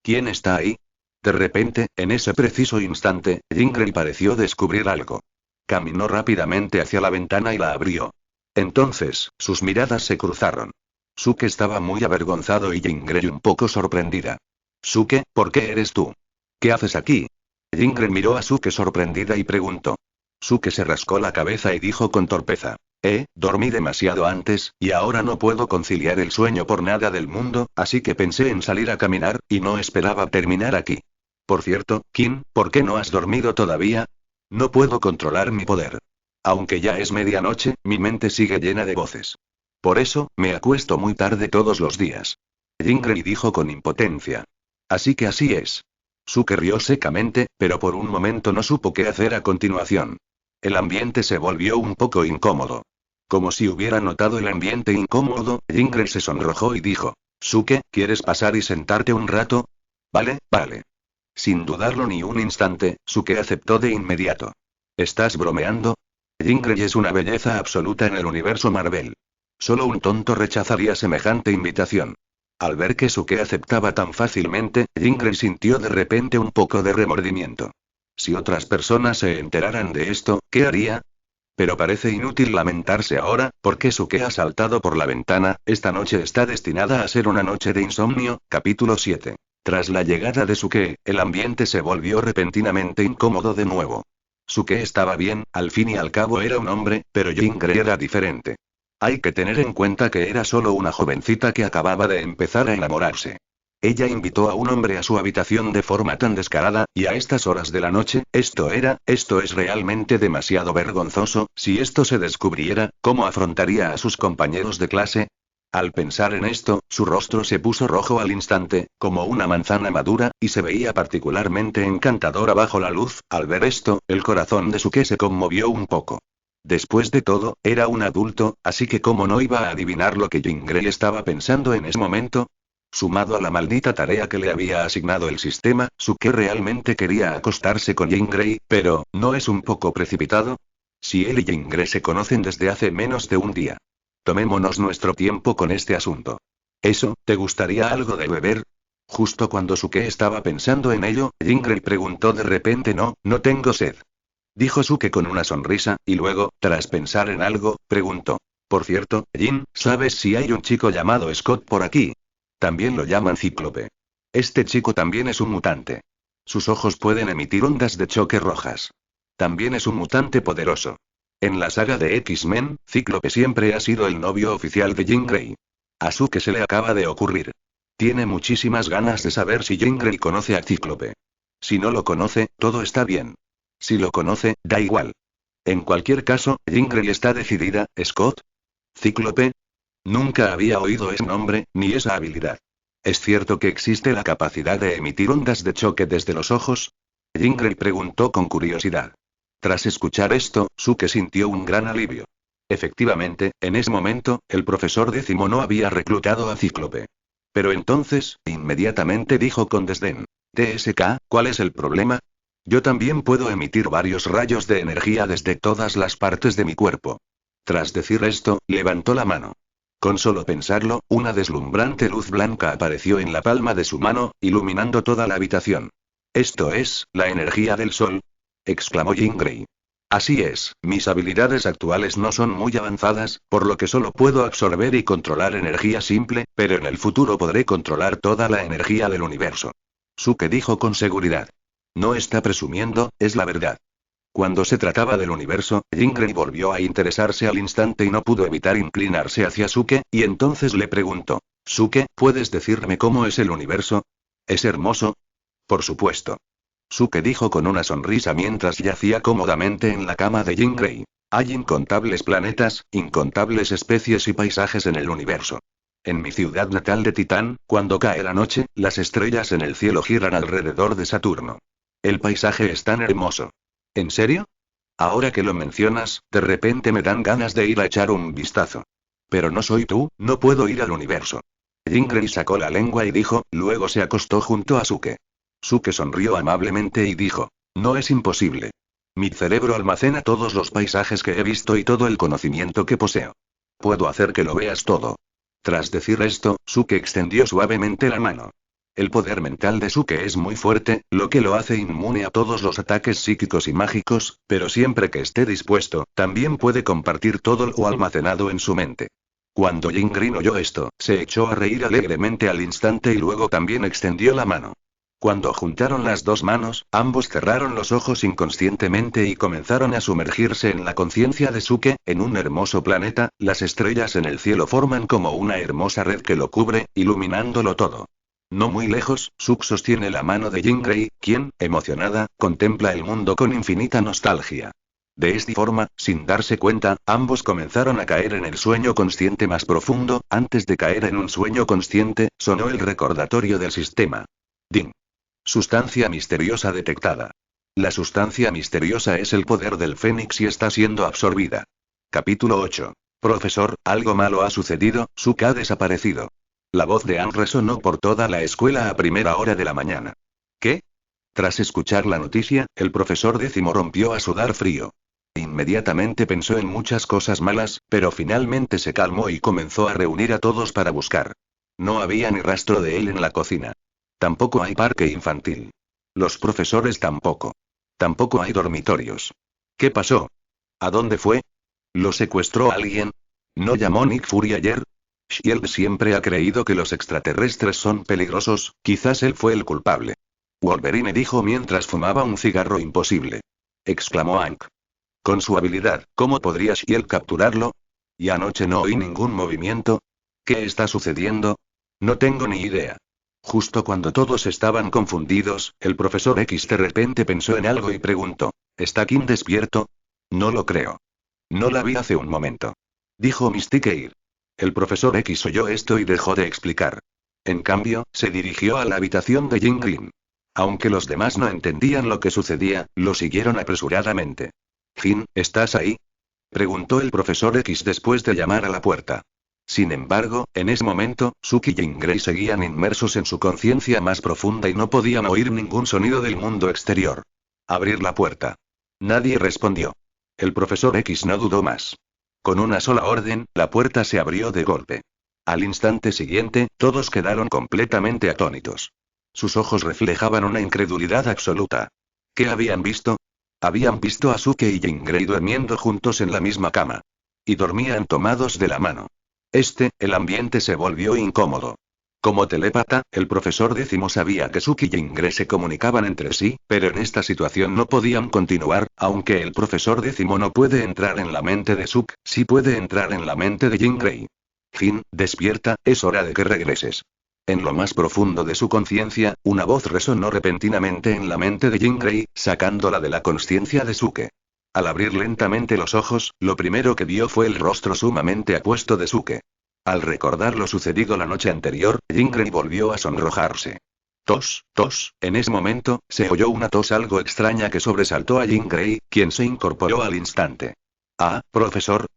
¿Quién está ahí? De repente, en ese preciso instante, Jean Grey pareció descubrir algo. Caminó rápidamente hacia la ventana y la abrió. Entonces, sus miradas se cruzaron. Suke estaba muy avergonzado y Jean Grey un poco sorprendida. Suke, ¿por qué eres tú? ¿Qué haces aquí? Jean Grey miró a Suke sorprendida y preguntó. Suke se rascó la cabeza y dijo con torpeza. Dormí demasiado antes, y ahora no puedo conciliar el sueño por nada del mundo, así que pensé en salir a caminar, y no esperaba terminar aquí. Por cierto, Kim, ¿por qué no has dormido todavía? No puedo controlar mi poder. Aunque ya es medianoche, mi mente sigue llena de voces. Por eso, me acuesto muy tarde todos los días. Jean Grey dijo con impotencia. Así que así es. Suke rió secamente, pero por un momento no supo qué hacer a continuación. El ambiente se volvió un poco incómodo. Como si hubiera notado el ambiente incómodo, Jean Grey se sonrojó y dijo. Suke, ¿quieres pasar y sentarte un rato? Vale, vale. Sin dudarlo ni un instante, Suke aceptó de inmediato. ¿Estás bromeando? Jean Grey es una belleza absoluta en el universo Marvel. Solo un tonto rechazaría semejante invitación. Al ver que Suke aceptaba tan fácilmente, Jean Grey sintió de repente un poco de remordimiento. Si otras personas se enteraran de esto, ¿qué haría? Pero parece inútil lamentarse ahora, porque Suke ha saltado por la ventana. Esta noche está destinada a ser una noche de insomnio. Capítulo 7. Tras la llegada de Suke, el ambiente se volvió repentinamente incómodo de nuevo. Suke estaba bien, al fin y al cabo era un hombre, pero Jean Grey era diferente. Hay que tener en cuenta que era solo una jovencita que acababa de empezar a enamorarse. Ella invitó a un hombre a su habitación de forma tan descarada, y a estas horas de la noche. Esto es realmente demasiado vergonzoso. Si esto se descubriera, ¿cómo afrontaría a sus compañeros de clase? Al pensar en esto, su rostro se puso rojo al instante, como una manzana madura, y se veía particularmente encantadora bajo la luz. Al ver esto, el corazón de Suke se conmovió un poco. Después de todo, era un adulto, así que ¿cómo no iba a adivinar lo que Jean Grey estaba pensando en ese momento? Sumado a la maldita tarea que le había asignado el sistema, Suke realmente quería acostarse con Jean Grey, pero, ¿no es un poco precipitado? Si él y Jean Grey se conocen desde hace menos de un día. Tomémonos nuestro tiempo con este asunto. ¿Eso, te gustaría algo de beber? Justo cuando Suke estaba pensando en ello, Jean Grey preguntó de repente: no tengo sed. Dijo Suke con una sonrisa, y luego, tras pensar en algo, preguntó: por cierto, Jin, ¿sabes si hay un chico llamado Scott por aquí? También lo llaman Cíclope. Este chico también es un mutante. Sus ojos pueden emitir ondas de choque rojas. También es un mutante poderoso. En la saga de X-Men, Cíclope siempre ha sido el novio oficial de Jean Grey. A Suke se le acaba de ocurrir. Tiene muchísimas ganas de saber si Jean Grey conoce a Cíclope. Si no lo conoce, todo está bien. Si lo conoce, da igual. En cualquier caso, Jean Grey está decidida. ¿Scott? ¿Cíclope? Nunca había oído ese nombre, ni esa habilidad. ¿Es cierto que existe la capacidad de emitir ondas de choque desde los ojos? Jean Grey preguntó con curiosidad. Tras escuchar esto, Suke sintió un gran alivio. Efectivamente, en ese momento, el profesor décimo no había reclutado a Cíclope. Pero entonces, inmediatamente dijo con desdén: TSK, ¿cuál es el problema? Yo también puedo emitir varios rayos de energía desde todas las partes de mi cuerpo. Tras decir esto, levantó la mano. Con solo pensarlo, una deslumbrante luz blanca apareció en la palma de su mano, iluminando toda la habitación. ¿Esto es, la energía del sol?, exclamó Jean Grey. Así es, mis habilidades actuales no son muy avanzadas, por lo que solo puedo absorber y controlar energía simple, pero en el futuro podré controlar toda la energía del universo. Suke dijo con seguridad. No está presumiendo, es la verdad. Cuando se trataba del universo, Jean Grey volvió a interesarse al instante y no pudo evitar inclinarse hacia Suke, y entonces le preguntó: Suke, ¿puedes decirme cómo es el universo? ¿Es hermoso? Por supuesto. Suke dijo con una sonrisa mientras yacía cómodamente en la cama de Jean Grey. Hay incontables planetas, incontables especies y paisajes en el universo. En mi ciudad natal de Titán, cuando cae la noche, las estrellas en el cielo giran alrededor de Saturno. El paisaje es tan hermoso. ¿En serio? Ahora que lo mencionas, de repente me dan ganas de ir a echar un vistazo. Pero no soy tú, no puedo ir al universo. Jean Grey sacó la lengua y dijo, luego se acostó junto a Suke. Suke sonrió amablemente y dijo: no es imposible. Mi cerebro almacena todos los paisajes que he visto y todo el conocimiento que poseo. Puedo hacer que lo veas todo. Tras decir esto, Suke extendió suavemente la mano. El poder mental de Suke es muy fuerte, lo que lo hace inmune a todos los ataques psíquicos y mágicos, pero siempre que esté dispuesto, también puede compartir todo lo almacenado en su mente. Cuando Jean Grey oyó esto, se echó a reír alegremente al instante y luego también extendió la mano. Cuando juntaron las dos manos, ambos cerraron los ojos inconscientemente y comenzaron a sumergirse en la conciencia de Suke. En un hermoso planeta, las estrellas en el cielo forman como una hermosa red que lo cubre, iluminándolo todo. No muy lejos, Suke sostiene la mano de Jean Grey, quien, emocionada, contempla el mundo con infinita nostalgia. De esta forma, sin darse cuenta, ambos comenzaron a caer en el sueño consciente más profundo. Antes de caer en un sueño consciente, sonó el recordatorio del sistema. Ding. Sustancia misteriosa detectada. La sustancia misteriosa es el poder del Fénix y está siendo absorbida. Capítulo 8. Profesor, algo malo ha sucedido, Suke ha desaparecido. La voz de Anne resonó por toda la escuela a primera hora de la mañana. ¿Qué? Tras escuchar la noticia, el profesor décimo rompió a sudar frío. Inmediatamente pensó en muchas cosas malas, pero finalmente se calmó y comenzó a reunir a todos para buscar. No había ni rastro de él en la cocina. Tampoco hay parque infantil. Los profesores tampoco. Tampoco hay dormitorios. ¿Qué pasó? ¿A dónde fue? ¿Lo secuestró alguien? ¿No llamó Nick Fury ayer? Shield siempre ha creído que los extraterrestres son peligrosos, quizás él fue el culpable. Wolverine dijo mientras fumaba un cigarro. Imposible. Exclamó Hank. Con su habilidad, ¿cómo podría Shield capturarlo? ¿Y anoche no oí ningún movimiento? ¿Qué está sucediendo? No tengo ni idea. Justo cuando todos estaban confundidos, el profesor X de repente pensó en algo y preguntó: ¿Está Kim despierto? No lo creo. No la vi hace un momento. Dijo Mystique Air. El profesor X oyó esto y dejó de explicar. En cambio, se dirigió a la habitación de Jean Green. Aunque los demás no entendían lo que sucedía, lo siguieron apresuradamente. Jean, ¿estás ahí? Preguntó el profesor X después de llamar a la puerta. Sin embargo, en ese momento, Suki y Jean Grey seguían inmersos en su conciencia más profunda y no podían oír ningún sonido del mundo exterior. Abrir la puerta. Nadie respondió. El profesor X no dudó más. Con una sola orden, la puerta se abrió de golpe. Al instante siguiente, todos quedaron completamente atónitos. Sus ojos reflejaban una incredulidad absoluta. ¿Qué habían visto? Habían visto a Suke y Jean Grey durmiendo juntos en la misma cama. Y dormían tomados de la mano. El ambiente se volvió incómodo. Como telépata, el profesor décimo sabía que Suki y Jean Grey se comunicaban entre sí, pero en esta situación no podían continuar, aunque el profesor décimo no puede entrar en la mente de Suki, sí puede entrar en la mente de Jean Grey. Jean, despierta, es hora de que regreses. En lo más profundo de su conciencia, una voz resonó repentinamente en la mente de Jean Grey, sacándola de la consciencia de Suke. Al abrir lentamente los ojos, lo primero que vio fue el rostro sumamente apuesto de Suke. Al recordar lo sucedido la noche anterior, Jean Grey volvió a sonrojarse. Tos, tos, en ese momento, se oyó una tos algo extraña que sobresaltó a Jean Grey, quien se incorporó al instante. Ah, profesor,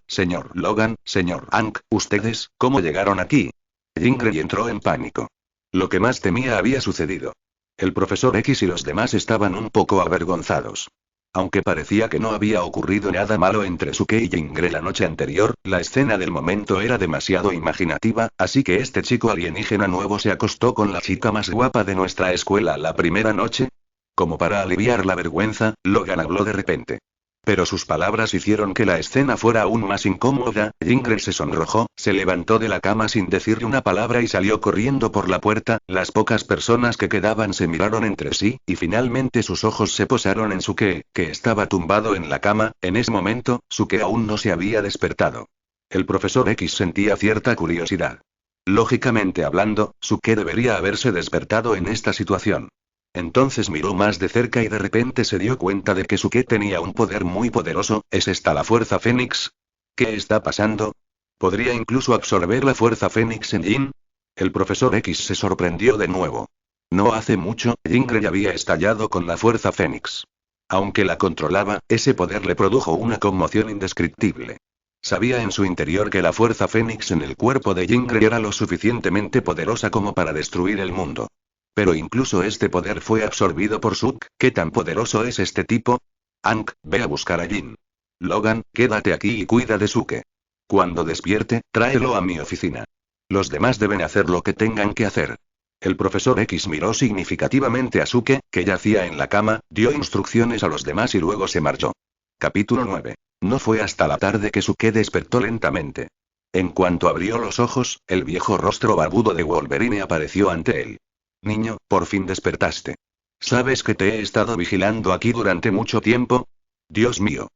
señor Logan, señor Hank, ¿ustedes, cómo llegaron aquí? Jean Grey entró en pánico. Lo que más temía había sucedido. El profesor X y los demás estaban un poco avergonzados. Aunque parecía que no había ocurrido nada malo entre Suke y Jean Grey la noche anterior, la escena del momento era demasiado imaginativa, así que este chico alienígena nuevo se acostó con la chica más guapa de nuestra escuela la primera noche. Como para aliviar la vergüenza, Logan habló de repente. Pero sus palabras hicieron que la escena fuera aún más incómoda. Jean Grey se sonrojó, se levantó de la cama sin decirle una palabra y salió corriendo por la puerta. Las pocas personas que quedaban se miraron entre sí, y finalmente sus ojos se posaron en Suke, que estaba tumbado en la cama. En ese momento, Suke aún no se había despertado. El profesor X sentía cierta curiosidad. Lógicamente hablando, Suke debería haberse despertado en esta situación. Entonces miró más de cerca y de repente se dio cuenta de que Suke tenía un poder muy poderoso. ¿Es esta la fuerza Fénix? ¿Qué está pasando? ¿Podría incluso absorber la fuerza Fénix en Jean? El profesor X se sorprendió de nuevo. No hace mucho, Jean Grey había estallado con la fuerza Fénix. Aunque la controlaba, ese poder le produjo una conmoción indescriptible. Sabía en su interior que la fuerza Fénix en el cuerpo de Jean Grey era lo suficientemente poderosa como para destruir el mundo. Pero incluso este poder fue absorbido por Suke. ¿Qué tan poderoso es este tipo? Hank, ve a buscar a Jean. Logan, quédate aquí y cuida de Suke. Cuando despierte, tráelo a mi oficina. Los demás deben hacer lo que tengan que hacer. El profesor X miró significativamente a Suke, que yacía en la cama, dio instrucciones a los demás y luego se marchó. Capítulo 9. No fue hasta la tarde que Suke despertó lentamente. En cuanto abrió los ojos, el viejo rostro barbudo de Wolverine apareció ante él. Niño, por fin despertaste. ¿Sabes que te he estado vigilando aquí durante mucho tiempo? Dios mío.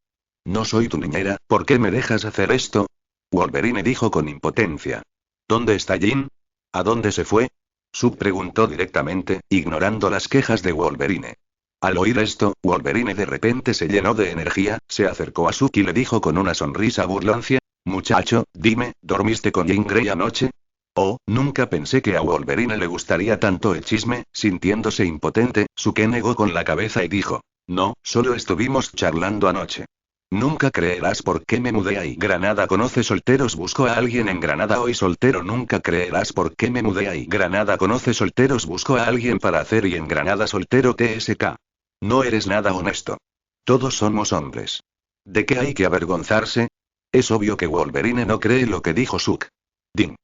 No soy tu niñera, ¿por qué me dejas hacer esto? Wolverine dijo con impotencia. ¿Dónde está Jean? ¿A dónde se fue? Sub preguntó directamente, ignorando las quejas de Wolverine. Al oír esto, Wolverine de repente se llenó de energía, se acercó a Sub y le dijo con una sonrisa burlancia: muchacho, dime, ¿dormiste con Jean Grey anoche? Oh, nunca pensé que a Wolverine le gustaría tanto el chisme. Sintiéndose impotente, Suke negó con la cabeza y dijo: no, solo estuvimos charlando anoche. Nunca creerás por qué me mudé ahí. Granada conoce solteros. Busco a alguien en Granada hoy soltero. Nunca creerás por qué me mudé ahí. Granada conoce solteros. Busco a alguien para hacer y en Granada soltero TSK. No eres nada honesto. Todos somos hombres. ¿De qué hay que avergonzarse? Es obvio que Wolverine no cree lo que dijo Suk. Din.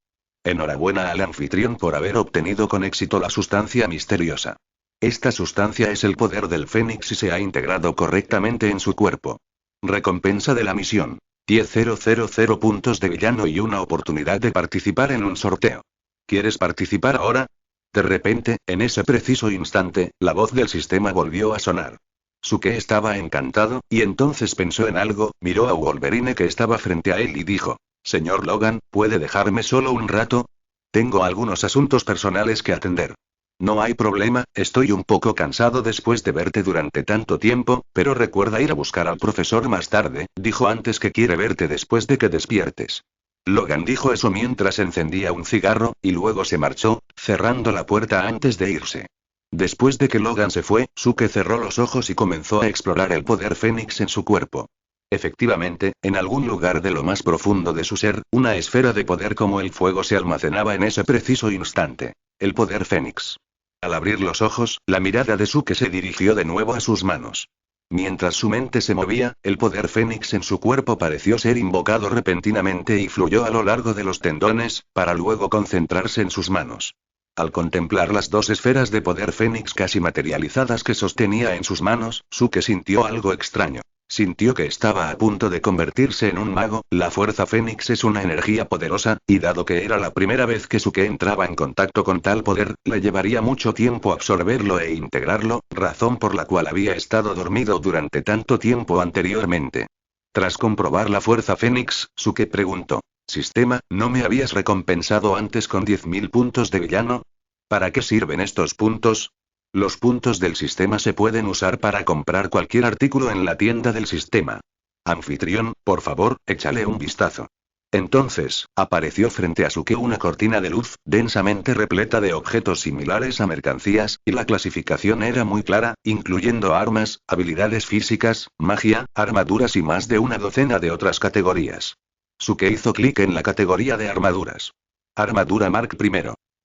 Enhorabuena al anfitrión por haber obtenido con éxito la sustancia misteriosa. Esta sustancia es el poder del Fénix y se ha integrado correctamente en su cuerpo. Recompensa de la misión. 10.000 puntos de villano y una oportunidad de participar en un sorteo. ¿Quieres participar ahora? De repente, en ese preciso instante, la voz del sistema volvió a sonar. Suke estaba encantado, y entonces pensó en algo, miró a Wolverine que estaba frente a él y dijo: Señor Logan, ¿puede dejarme solo un rato? Tengo algunos asuntos personales que atender. No hay problema, estoy un poco cansado después de verte durante tanto tiempo, pero recuerda ir a buscar al profesor más tarde, dijo antes que quiere verte después de que despiertes. Logan dijo eso mientras encendía un cigarro, y luego se marchó, cerrando la puerta antes de irse. Después de que Logan se fue, Suke cerró los ojos y comenzó a explorar el poder Fénix en su cuerpo. Efectivamente, en algún lugar de lo más profundo de su ser, una esfera de poder como el fuego se almacenaba en ese preciso instante. El poder Fénix. Al abrir los ojos, la mirada de Suke se dirigió de nuevo a sus manos. Mientras su mente se movía, el poder Fénix en su cuerpo pareció ser invocado repentinamente y fluyó a lo largo de los tendones, para luego concentrarse en sus manos. Al contemplar las dos esferas de poder Fénix casi materializadas que sostenía en sus manos, Suke sintió algo extraño. Sintió que estaba a punto de convertirse en un mago. La fuerza Fénix es una energía poderosa, y dado que era la primera vez que Suke entraba en contacto con tal poder, le llevaría mucho tiempo absorberlo e integrarlo, razón por la cual había estado dormido durante tanto tiempo anteriormente. Tras comprobar la fuerza Fénix, Suke preguntó: Sistema, ¿no me habías recompensado antes con 10.000 puntos de villano? ¿Para qué sirven estos puntos? Los puntos del sistema se pueden usar para comprar cualquier artículo en la tienda del sistema. Anfitrión, por favor, échale un vistazo. Entonces, apareció frente a Suke una cortina de luz, densamente repleta de objetos similares a mercancías, y la clasificación era muy clara, incluyendo armas, habilidades físicas, magia, armaduras y más de una docena de otras categorías. Suke hizo clic en la categoría de armaduras. Armadura Mark I.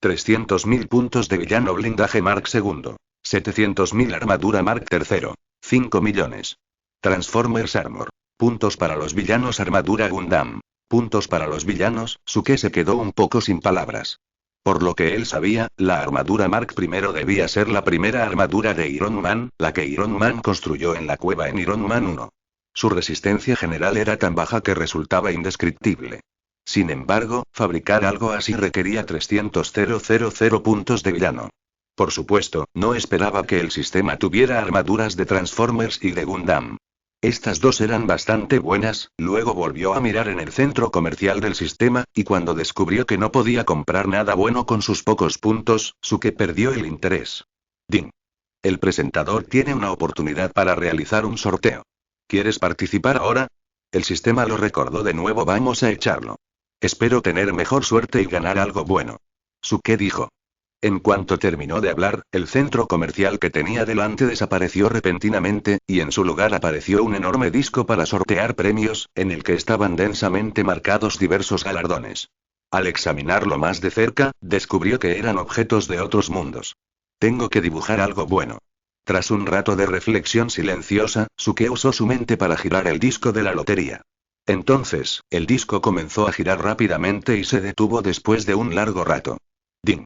300.000 puntos de villano. Blindaje Mark II. 700.000. Armadura Mark III. 5 millones. Transformers Armor. Puntos para los villanos. Armadura Gundam. Puntos para los villanos. Suke se quedó un poco sin palabras. Por lo que él sabía, la armadura Mark I debía ser la primera armadura de Iron Man, la que Iron Man construyó en la cueva en Iron Man 1. Su resistencia general era tan baja que resultaba indescriptible. Sin embargo, fabricar algo así requería 300.000 puntos de villano. Por supuesto, no esperaba que el sistema tuviera armaduras de Transformers y de Gundam. Estas dos eran bastante buenas. Luego volvió a mirar en el centro comercial del sistema, y cuando descubrió que no podía comprar nada bueno con sus pocos puntos, Suke perdió el interés. Ding. El presentador tiene una oportunidad para realizar un sorteo. ¿Quieres participar ahora? El sistema lo recordó de nuevo. Vamos a echarlo. Espero tener mejor suerte y ganar algo bueno. Suke dijo. En cuanto terminó de hablar, el centro comercial que tenía delante desapareció repentinamente, y en su lugar apareció un enorme disco para sortear premios, en el que estaban densamente marcados diversos galardones. Al examinarlo más de cerca, descubrió que eran objetos de otros mundos. Tengo que dibujar algo bueno. Tras un rato de reflexión silenciosa, Suke usó su mente para girar el disco de la lotería. Entonces, el disco comenzó a girar rápidamente y se detuvo después de un largo rato. Ding.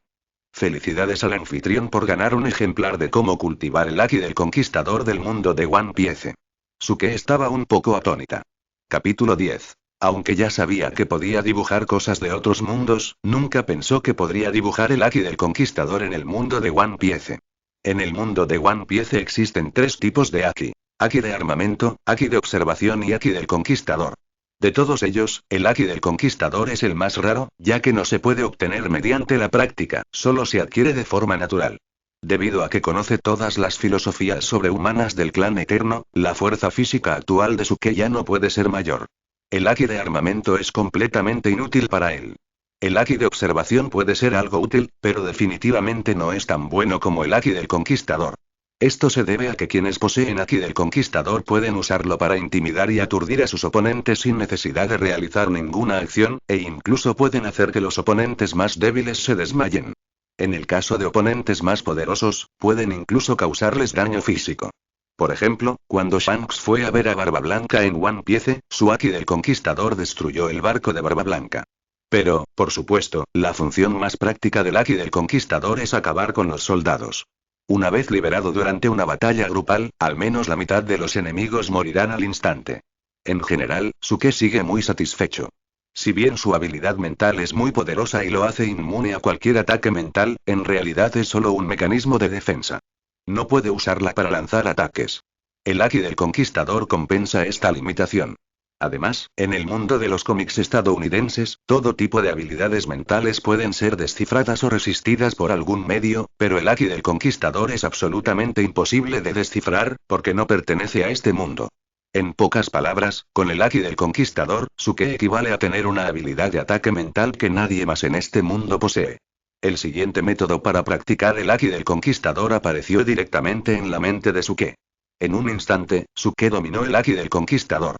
Felicidades al anfitrión por ganar un ejemplar de Cómo cultivar el Haki del Conquistador del mundo de One Piece. Suke estaba un poco atónita. Capítulo 10. Aunque ya sabía que podía dibujar cosas de otros mundos, nunca pensó que podría dibujar el Haki del Conquistador en el mundo de One Piece. En el mundo de One Piece existen tres tipos de Haki. Haki de armamento, Haki de observación y Haki del Conquistador. De todos ellos, el Haki del Conquistador es el más raro, ya que no se puede obtener mediante la práctica, solo se adquiere de forma natural. Debido a que conoce todas las filosofías sobrehumanas del clan eterno, la fuerza física actual de Suke ya no puede ser mayor. El Haki de armamento es completamente inútil para él. El Haki de observación puede ser algo útil, pero definitivamente no es tan bueno como el Haki del Conquistador. Esto se debe a que quienes poseen Haki del Conquistador pueden usarlo para intimidar y aturdir a sus oponentes sin necesidad de realizar ninguna acción, e incluso pueden hacer que los oponentes más débiles se desmayen. En el caso de oponentes más poderosos, pueden incluso causarles daño físico. Por ejemplo, cuando Shanks fue a ver a Barba Blanca en One Piece, su Haki del Conquistador destruyó el barco de Barba Blanca. Pero, por supuesto, la función más práctica del Haki del Conquistador es acabar con los soldados. Una vez liberado durante una batalla grupal, al menos la mitad de los enemigos morirán al instante. En general, Suke sigue muy satisfecho. Si bien su habilidad mental es muy poderosa y lo hace inmune a cualquier ataque mental, en realidad es solo un mecanismo de defensa. No puede usarla para lanzar ataques. El Haki del Conquistador compensa esta limitación. Además, en el mundo de los cómics estadounidenses, todo tipo de habilidades mentales pueden ser descifradas o resistidas por algún medio, pero el Haki del Conquistador es absolutamente imposible de descifrar, porque no pertenece a este mundo. En pocas palabras, con el Haki del Conquistador, Suke equivale a tener una habilidad de ataque mental que nadie más en este mundo posee. El siguiente método para practicar el Haki del Conquistador apareció directamente en la mente de Suke. En un instante, Suke dominó el Haki del Conquistador.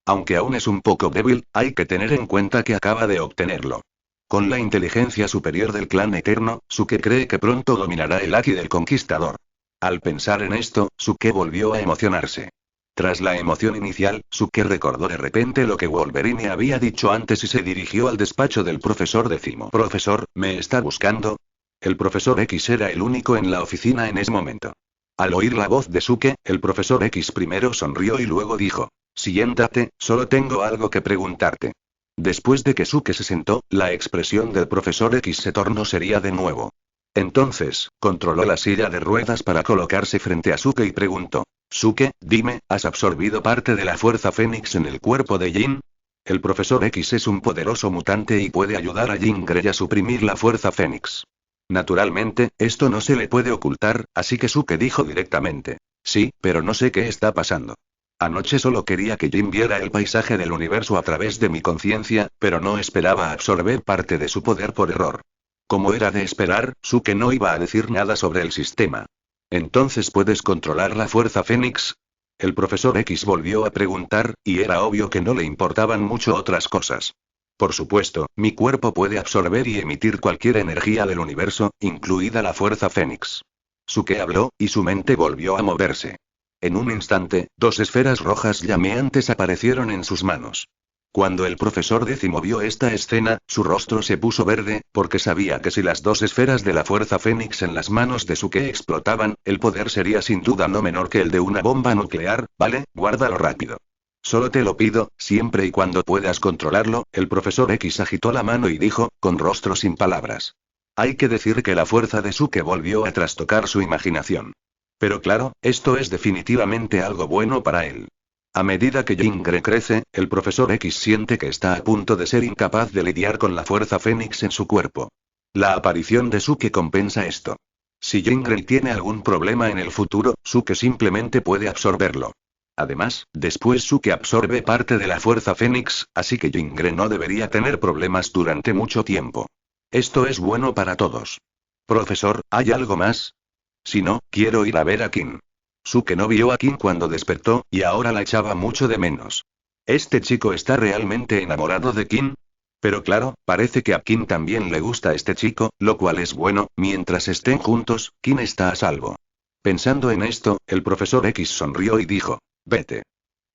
Aunque aún es un poco débil, hay que tener en cuenta que acaba de obtenerlo. Con la inteligencia superior del clan eterno, Suke cree que pronto dominará el Haki del Conquistador. Al pensar en esto, Suke volvió a emocionarse. Tras la emoción inicial, Suke recordó de repente lo que Wolverine había dicho antes y se dirigió al despacho del profesor Décimo. Profesor, ¿me está buscando? El profesor X era el único en la oficina en ese momento. Al oír la voz de Suke, el profesor X primero sonrió y luego dijo: siéntate, solo tengo algo que preguntarte. Después de que Suke se sentó, la expresión del profesor X se tornó seria de nuevo. Entonces, controló la silla de ruedas para colocarse frente a Suke y preguntó: Suke, dime, ¿has absorbido parte de la fuerza Fénix en el cuerpo de Jean? El profesor X es un poderoso mutante y puede ayudar a Jean Grey a suprimir la fuerza Fénix. Naturalmente, esto no se le puede ocultar, así que Suke dijo directamente: sí, pero no sé qué está pasando. Anoche solo quería que Jim viera el paisaje del universo a través de mi conciencia, pero no esperaba absorber parte de su poder por error. Como era de esperar, Suke no iba a decir nada sobre el sistema. ¿Entonces puedes controlar la fuerza Fénix? El profesor X volvió a preguntar, y era obvio que no le importaban mucho otras cosas. Por supuesto, mi cuerpo puede absorber y emitir cualquier energía del universo, incluida la fuerza Fénix. Suke habló, y su mente volvió a moverse. En un instante, dos esferas rojas llameantes aparecieron en sus manos. Cuando el profesor Décimo vio esta escena, su rostro se puso verde, porque sabía que si las dos esferas de la fuerza Fénix en las manos de Suke explotaban, el poder sería sin duda no menor que el de una bomba nuclear. Vale, guárdalo rápido. Solo te lo pido, siempre y cuando puedas controlarlo. El profesor X agitó la mano y dijo, con rostro sin palabras. Hay que decir que la fuerza de Suke volvió a trastocar su imaginación. Pero claro, esto es definitivamente algo bueno para él. A medida que Jean Grey crece, el profesor X siente que está a punto de ser incapaz de lidiar con la fuerza Fénix en su cuerpo. La aparición de Suke compensa esto. Si Jean Grey tiene algún problema en el futuro, Suke simplemente puede absorberlo. Además, después Suke absorbe parte de la fuerza Fénix, así que Jean Grey no debería tener problemas durante mucho tiempo. Esto es bueno para todos. Profesor, ¿hay algo más? Si no, quiero ir a ver a Kim. Suke no vio a Kim cuando despertó, y ahora la echaba mucho de menos. ¿Este chico está realmente enamorado de Kim? Pero claro, parece que a Kim también le gusta este chico, lo cual es bueno. Mientras estén juntos, Kim está a salvo. Pensando en esto, el profesor X sonrió y dijo: vete.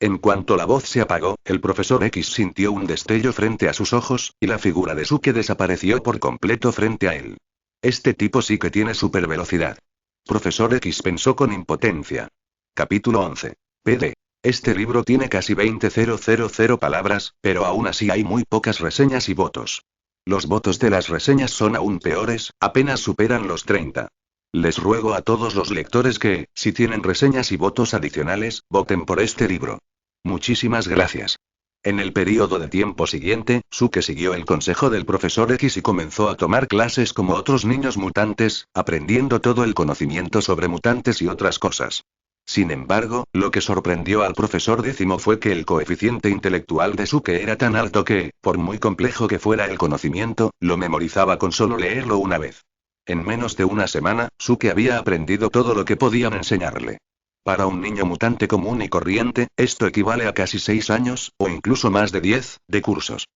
En cuanto la voz se apagó, el profesor X sintió un destello frente a sus ojos, y la figura de Suke desapareció por completo frente a él. Este tipo sí que tiene supervelocidad. Profesor X pensó con impotencia. Capítulo 11. PD. Este libro tiene casi 20.000 palabras, pero aún así hay muy pocas reseñas y votos. Los votos de las reseñas son aún peores, apenas superan los 30. Les ruego a todos los lectores que, si tienen reseñas y votos adicionales, voten por este libro. Muchísimas gracias. En el periodo de tiempo siguiente, Suke siguió el consejo del profesor X y comenzó a tomar clases como otros niños mutantes, aprendiendo todo el conocimiento sobre mutantes y otras cosas. Sin embargo, lo que sorprendió al profesor Décimo fue que el coeficiente intelectual de Suke era tan alto que, por muy complejo que fuera el conocimiento, lo memorizaba con solo leerlo una vez. En menos de una semana, Suke había aprendido todo lo que podían enseñarle. Para un niño mutante común y corriente, esto equivale a casi 6 años, o incluso más de 10, de cursos.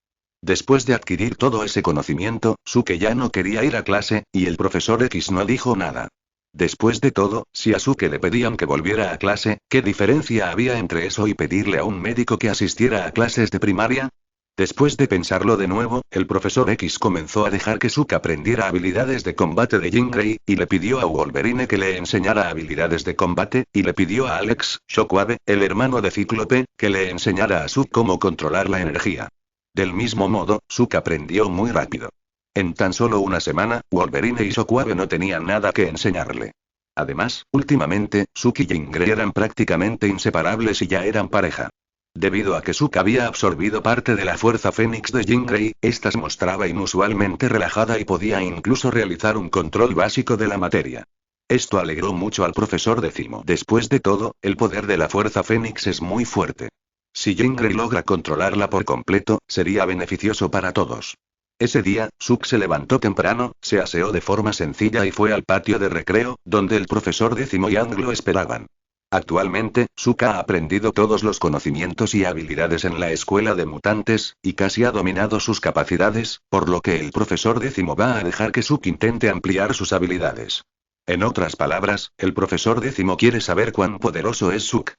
Después de adquirir todo ese conocimiento, Suke ya no quería ir a clase, y el profesor X no dijo nada. Después de todo, si a Suke le pedían que volviera a clase, ¿qué diferencia había entre eso y pedirle a un médico que asistiera a clases de primaria? Después de pensarlo de nuevo, el profesor X comenzó a dejar que Suke aprendiera habilidades de combate de Jean Grey, y le pidió a Wolverine que le enseñara habilidades de combate, y le pidió a Alex Shockwave, el hermano de Cíclope, que le enseñara a Suke cómo controlar la energía. Del mismo modo, Suke aprendió muy rápido. En tan solo una semana, Wolverine y Shockwave no tenían nada que enseñarle. Además, últimamente, Suke y Jean Grey eran prácticamente inseparables y ya eran pareja. Debido a que Suke había absorbido parte de la fuerza Fénix de Jean Grey, esta se mostraba inusualmente relajada y podía incluso realizar un control básico de la materia. Esto alegró mucho al profesor Décimo. Después de todo, el poder de la fuerza Fénix es muy fuerte. Si Jean Grey logra controlarla por completo, sería beneficioso para todos. Ese día, Suke se levantó temprano, se aseó de forma sencilla y fue al patio de recreo, donde el profesor Décimo y Ang lo esperaban. Actualmente, Suke ha aprendido todos los conocimientos y habilidades en la escuela de mutantes, y casi ha dominado sus capacidades, por lo que el profesor Décimo va a dejar que Suke intente ampliar sus habilidades. En otras palabras, el profesor Décimo quiere saber cuán poderoso es Suke.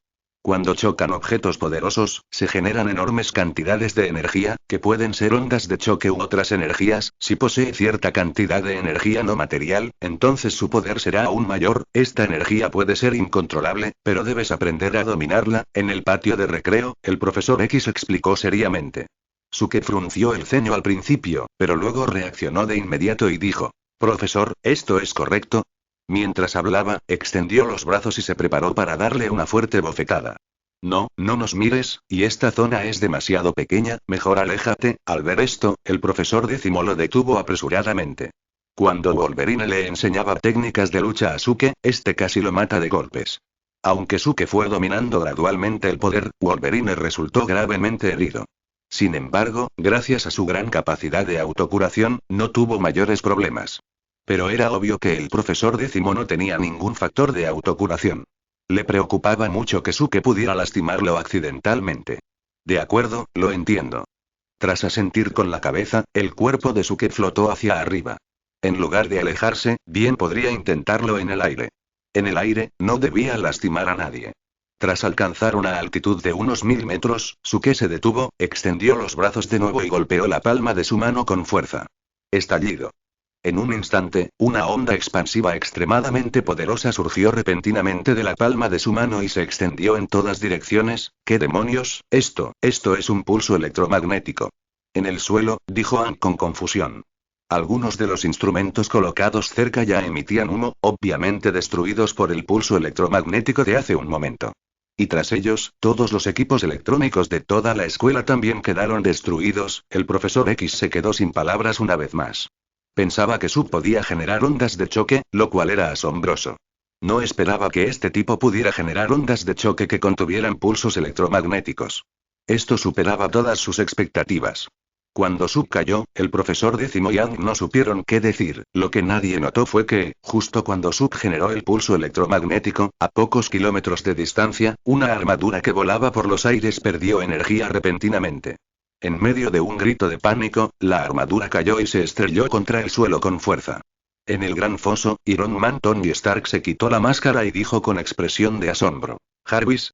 Cuando chocan objetos poderosos, se generan enormes cantidades de energía, que pueden ser ondas de choque u otras energías. Si posee cierta cantidad de energía no material, entonces su poder será aún mayor. Esta energía puede ser incontrolable, pero debes aprender a dominarla. En el patio de recreo, el profesor X explicó seriamente. Suke frunció el ceño al principio, pero luego reaccionó de inmediato y dijo: «Profesor, ¿esto es correcto?». Mientras hablaba, extendió los brazos y se preparó para darle una fuerte bofetada. «No, no nos mires, y esta zona es demasiado pequeña, mejor aléjate». Al ver esto, el profesor Décimo lo detuvo apresuradamente. Cuando Wolverine le enseñaba técnicas de lucha a Suke, este casi lo mata de golpes. Aunque Suke fue dominando gradualmente el poder, Wolverine resultó gravemente herido. Sin embargo, gracias a su gran capacidad de autocuración, no tuvo mayores problemas. Pero era obvio que el profesor Décimo no tenía ningún factor de autocuración. Le preocupaba mucho que Suke pudiera lastimarlo accidentalmente. «De acuerdo, lo entiendo». Tras asentir con la cabeza, el cuerpo de Suke flotó hacia arriba. En lugar de alejarse, bien podría intentarlo en el aire. En el aire, no debía lastimar a nadie. Tras alcanzar una altitud de unos 1000 metros, Suke se detuvo, extendió los brazos de nuevo y golpeó la palma de su mano con fuerza. Estallido. En un instante, una onda expansiva extremadamente poderosa surgió repentinamente de la palma de su mano y se extendió en todas direcciones. «¿Qué demonios? Esto es un pulso electromagnético». En el suelo, dijo Ang con confusión. Algunos de los instrumentos colocados cerca ya emitían humo, obviamente destruidos por el pulso electromagnético de hace un momento. Y tras ellos, todos los equipos electrónicos de toda la escuela también quedaron destruidos. El profesor X se quedó sin palabras una vez más. Pensaba que Suke podía generar ondas de choque, lo cual era asombroso. No esperaba que este tipo pudiera generar ondas de choque que contuvieran pulsos electromagnéticos. Esto superaba todas sus expectativas. Cuando Suke cayó, el profesor Décimo y Ang no supieron qué decir. Lo que nadie notó fue que, justo cuando Suke generó el pulso electromagnético, a pocos kilómetros de distancia, una armadura que volaba por los aires perdió energía repentinamente. En medio de un grito de pánico, la armadura cayó y se estrelló contra el suelo con fuerza. En el gran foso, Iron Man Tony Stark se quitó la máscara y dijo con expresión de asombro: «Jarvis,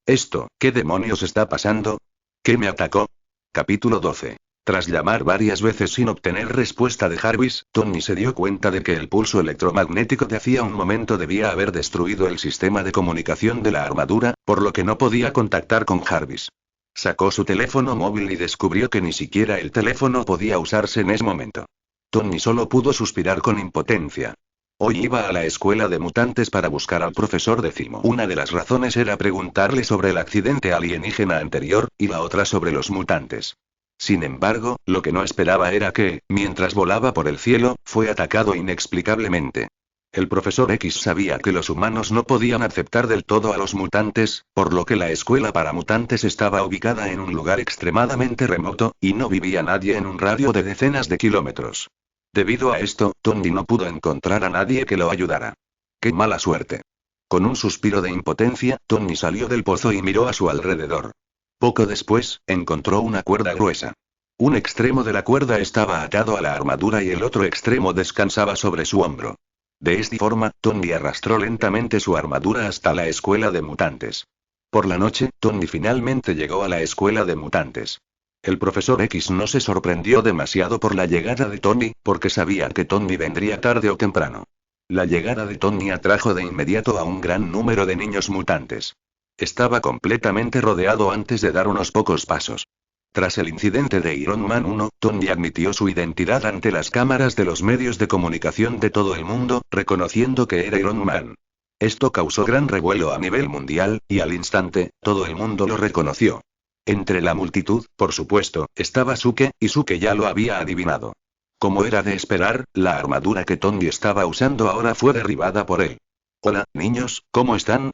¿qué demonios está pasando? ¿Qué me atacó?». Capítulo 12. Tras llamar varias veces sin obtener respuesta de Jarvis, Tony se dio cuenta de que el pulso electromagnético de hacía un momento debía haber destruido el sistema de comunicación de la armadura, por lo que no podía contactar con Jarvis. Sacó su teléfono móvil y descubrió que ni siquiera el teléfono podía usarse en ese momento. Tony solo pudo suspirar con impotencia. Hoy iba a la escuela de mutantes para buscar al profesor Décimo. Una de las razones era preguntarle sobre el accidente alienígena anterior, y la otra sobre los mutantes. Sin embargo, lo que no esperaba era que, mientras volaba por el cielo, fue atacado inexplicablemente. El profesor X sabía que los humanos no podían aceptar del todo a los mutantes, por lo que la escuela para mutantes estaba ubicada en un lugar extremadamente remoto, y no vivía nadie en un radio de decenas de kilómetros. Debido a esto, Tony no pudo encontrar a nadie que lo ayudara. ¡Qué mala suerte! Con un suspiro de impotencia, Tony salió del pozo y miró a su alrededor. Poco después, encontró una cuerda gruesa. Un extremo de la cuerda estaba atado a la armadura y el otro extremo descansaba sobre su hombro. De esta forma, Tony arrastró lentamente su armadura hasta la escuela de mutantes. Por la noche, Tony finalmente llegó a la escuela de mutantes. El profesor X no se sorprendió demasiado por la llegada de Tony, porque sabía que Tony vendría tarde o temprano. La llegada de Tony atrajo de inmediato a un gran número de niños mutantes. Estaba completamente rodeado antes de dar unos pocos pasos. Tras el incidente de Iron Man 1, Tony admitió su identidad ante las cámaras de los medios de comunicación de todo el mundo, reconociendo que era Iron Man. Esto causó gran revuelo a nivel mundial, y al instante, todo el mundo lo reconoció. Entre la multitud, por supuesto, estaba Suke, y Suke ya lo había adivinado. Como era de esperar, la armadura que Tony estaba usando ahora fue derribada por él. Hola, niños, ¿cómo están?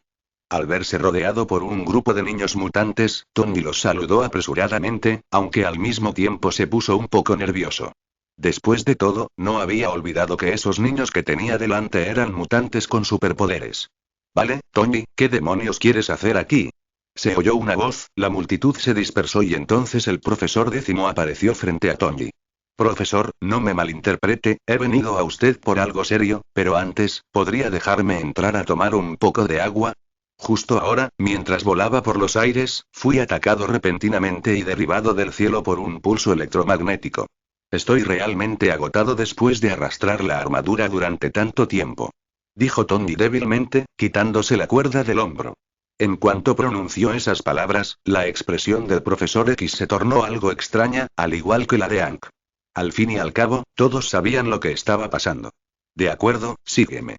Al verse rodeado por un grupo de niños mutantes, Tony los saludó apresuradamente, aunque al mismo tiempo se puso un poco nervioso. Después de todo, no había olvidado que esos niños que tenía delante eran mutantes con superpoderes. Vale, Tony, ¿qué demonios quieres hacer aquí? Se oyó una voz, la multitud se dispersó y entonces el profesor Décimo apareció frente a Tony. Profesor, no me malinterprete, he venido a usted por algo serio, pero antes, ¿podría dejarme entrar a tomar un poco de agua? Justo ahora, mientras volaba por los aires, fui atacado repentinamente y derribado del cielo por un pulso electromagnético. Estoy realmente agotado después de arrastrar la armadura durante tanto tiempo. Dijo Tony débilmente, quitándose la cuerda del hombro. En cuanto pronunció esas palabras, la expresión del profesor X se tornó algo extraña, al igual que la de Hank. Al fin y al cabo, todos sabían lo que estaba pasando. De acuerdo, sígueme.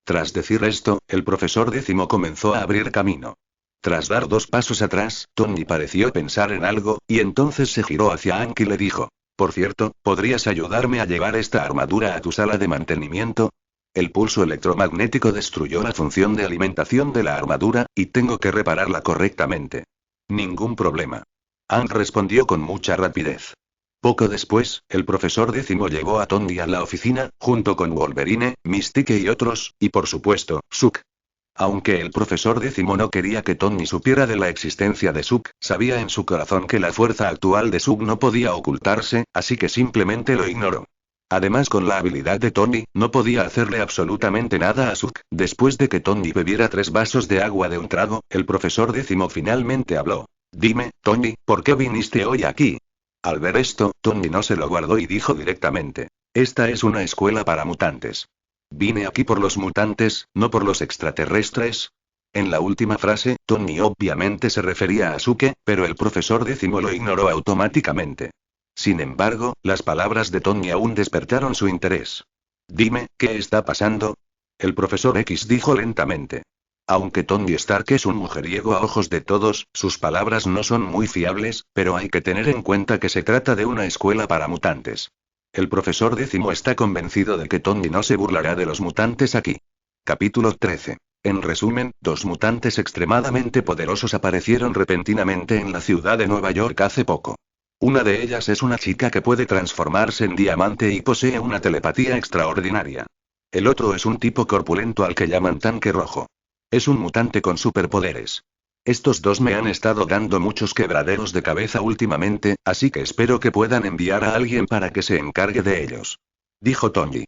Tras decir esto, el profesor Décimo comenzó a abrir camino. Tras dar 2 pasos atrás, Tony pareció pensar en algo, y entonces se giró hacia Hank y le dijo: por cierto, ¿podrías ayudarme a llevar esta armadura a tu sala de mantenimiento? El pulso electromagnético destruyó la función de alimentación de la armadura, y tengo que repararla correctamente. Ningún problema. Hank respondió con mucha rapidez. Poco después, el profesor Décimo llevó a Tony a la oficina, junto con Wolverine, Mystique y otros, y por supuesto, Suk. Aunque el profesor Décimo no quería que Tony supiera de la existencia de Suk, sabía en su corazón que la fuerza actual de Suk no podía ocultarse, así que simplemente lo ignoró. Además, con la habilidad de Tony, no podía hacerle absolutamente nada a Suk. Después de que Tony bebiera 3 vasos de agua de un trago, el profesor Décimo finalmente habló. Dime, Tony, ¿por qué viniste hoy aquí? Al ver esto, Tony no se lo guardó y dijo directamente: esta es una escuela para mutantes. Vine aquí por los mutantes, no por los extraterrestres. En la última frase, Tony obviamente se refería a Suke, pero el profesor Décimo lo ignoró automáticamente. Sin embargo, las palabras de Tony aún despertaron su interés. Dime, ¿qué está pasando? El profesor X dijo lentamente. Aunque Tony Stark es un mujeriego a ojos de todos, sus palabras no son muy fiables, pero hay que tener en cuenta que se trata de una escuela para mutantes. El profesor Décimo está convencido de que Tony no se burlará de los mutantes aquí. Capítulo 13. En resumen, 2 mutantes extremadamente poderosos aparecieron repentinamente en la ciudad de Nueva York hace poco. Una de ellas es una chica que puede transformarse en diamante y posee una telepatía extraordinaria. El otro es un tipo corpulento al que llaman Tanque Rojo. Es un mutante con superpoderes. Estos 2 me han estado dando muchos quebraderos de cabeza últimamente, así que espero que puedan enviar a alguien para que se encargue de ellos. Dijo Tony.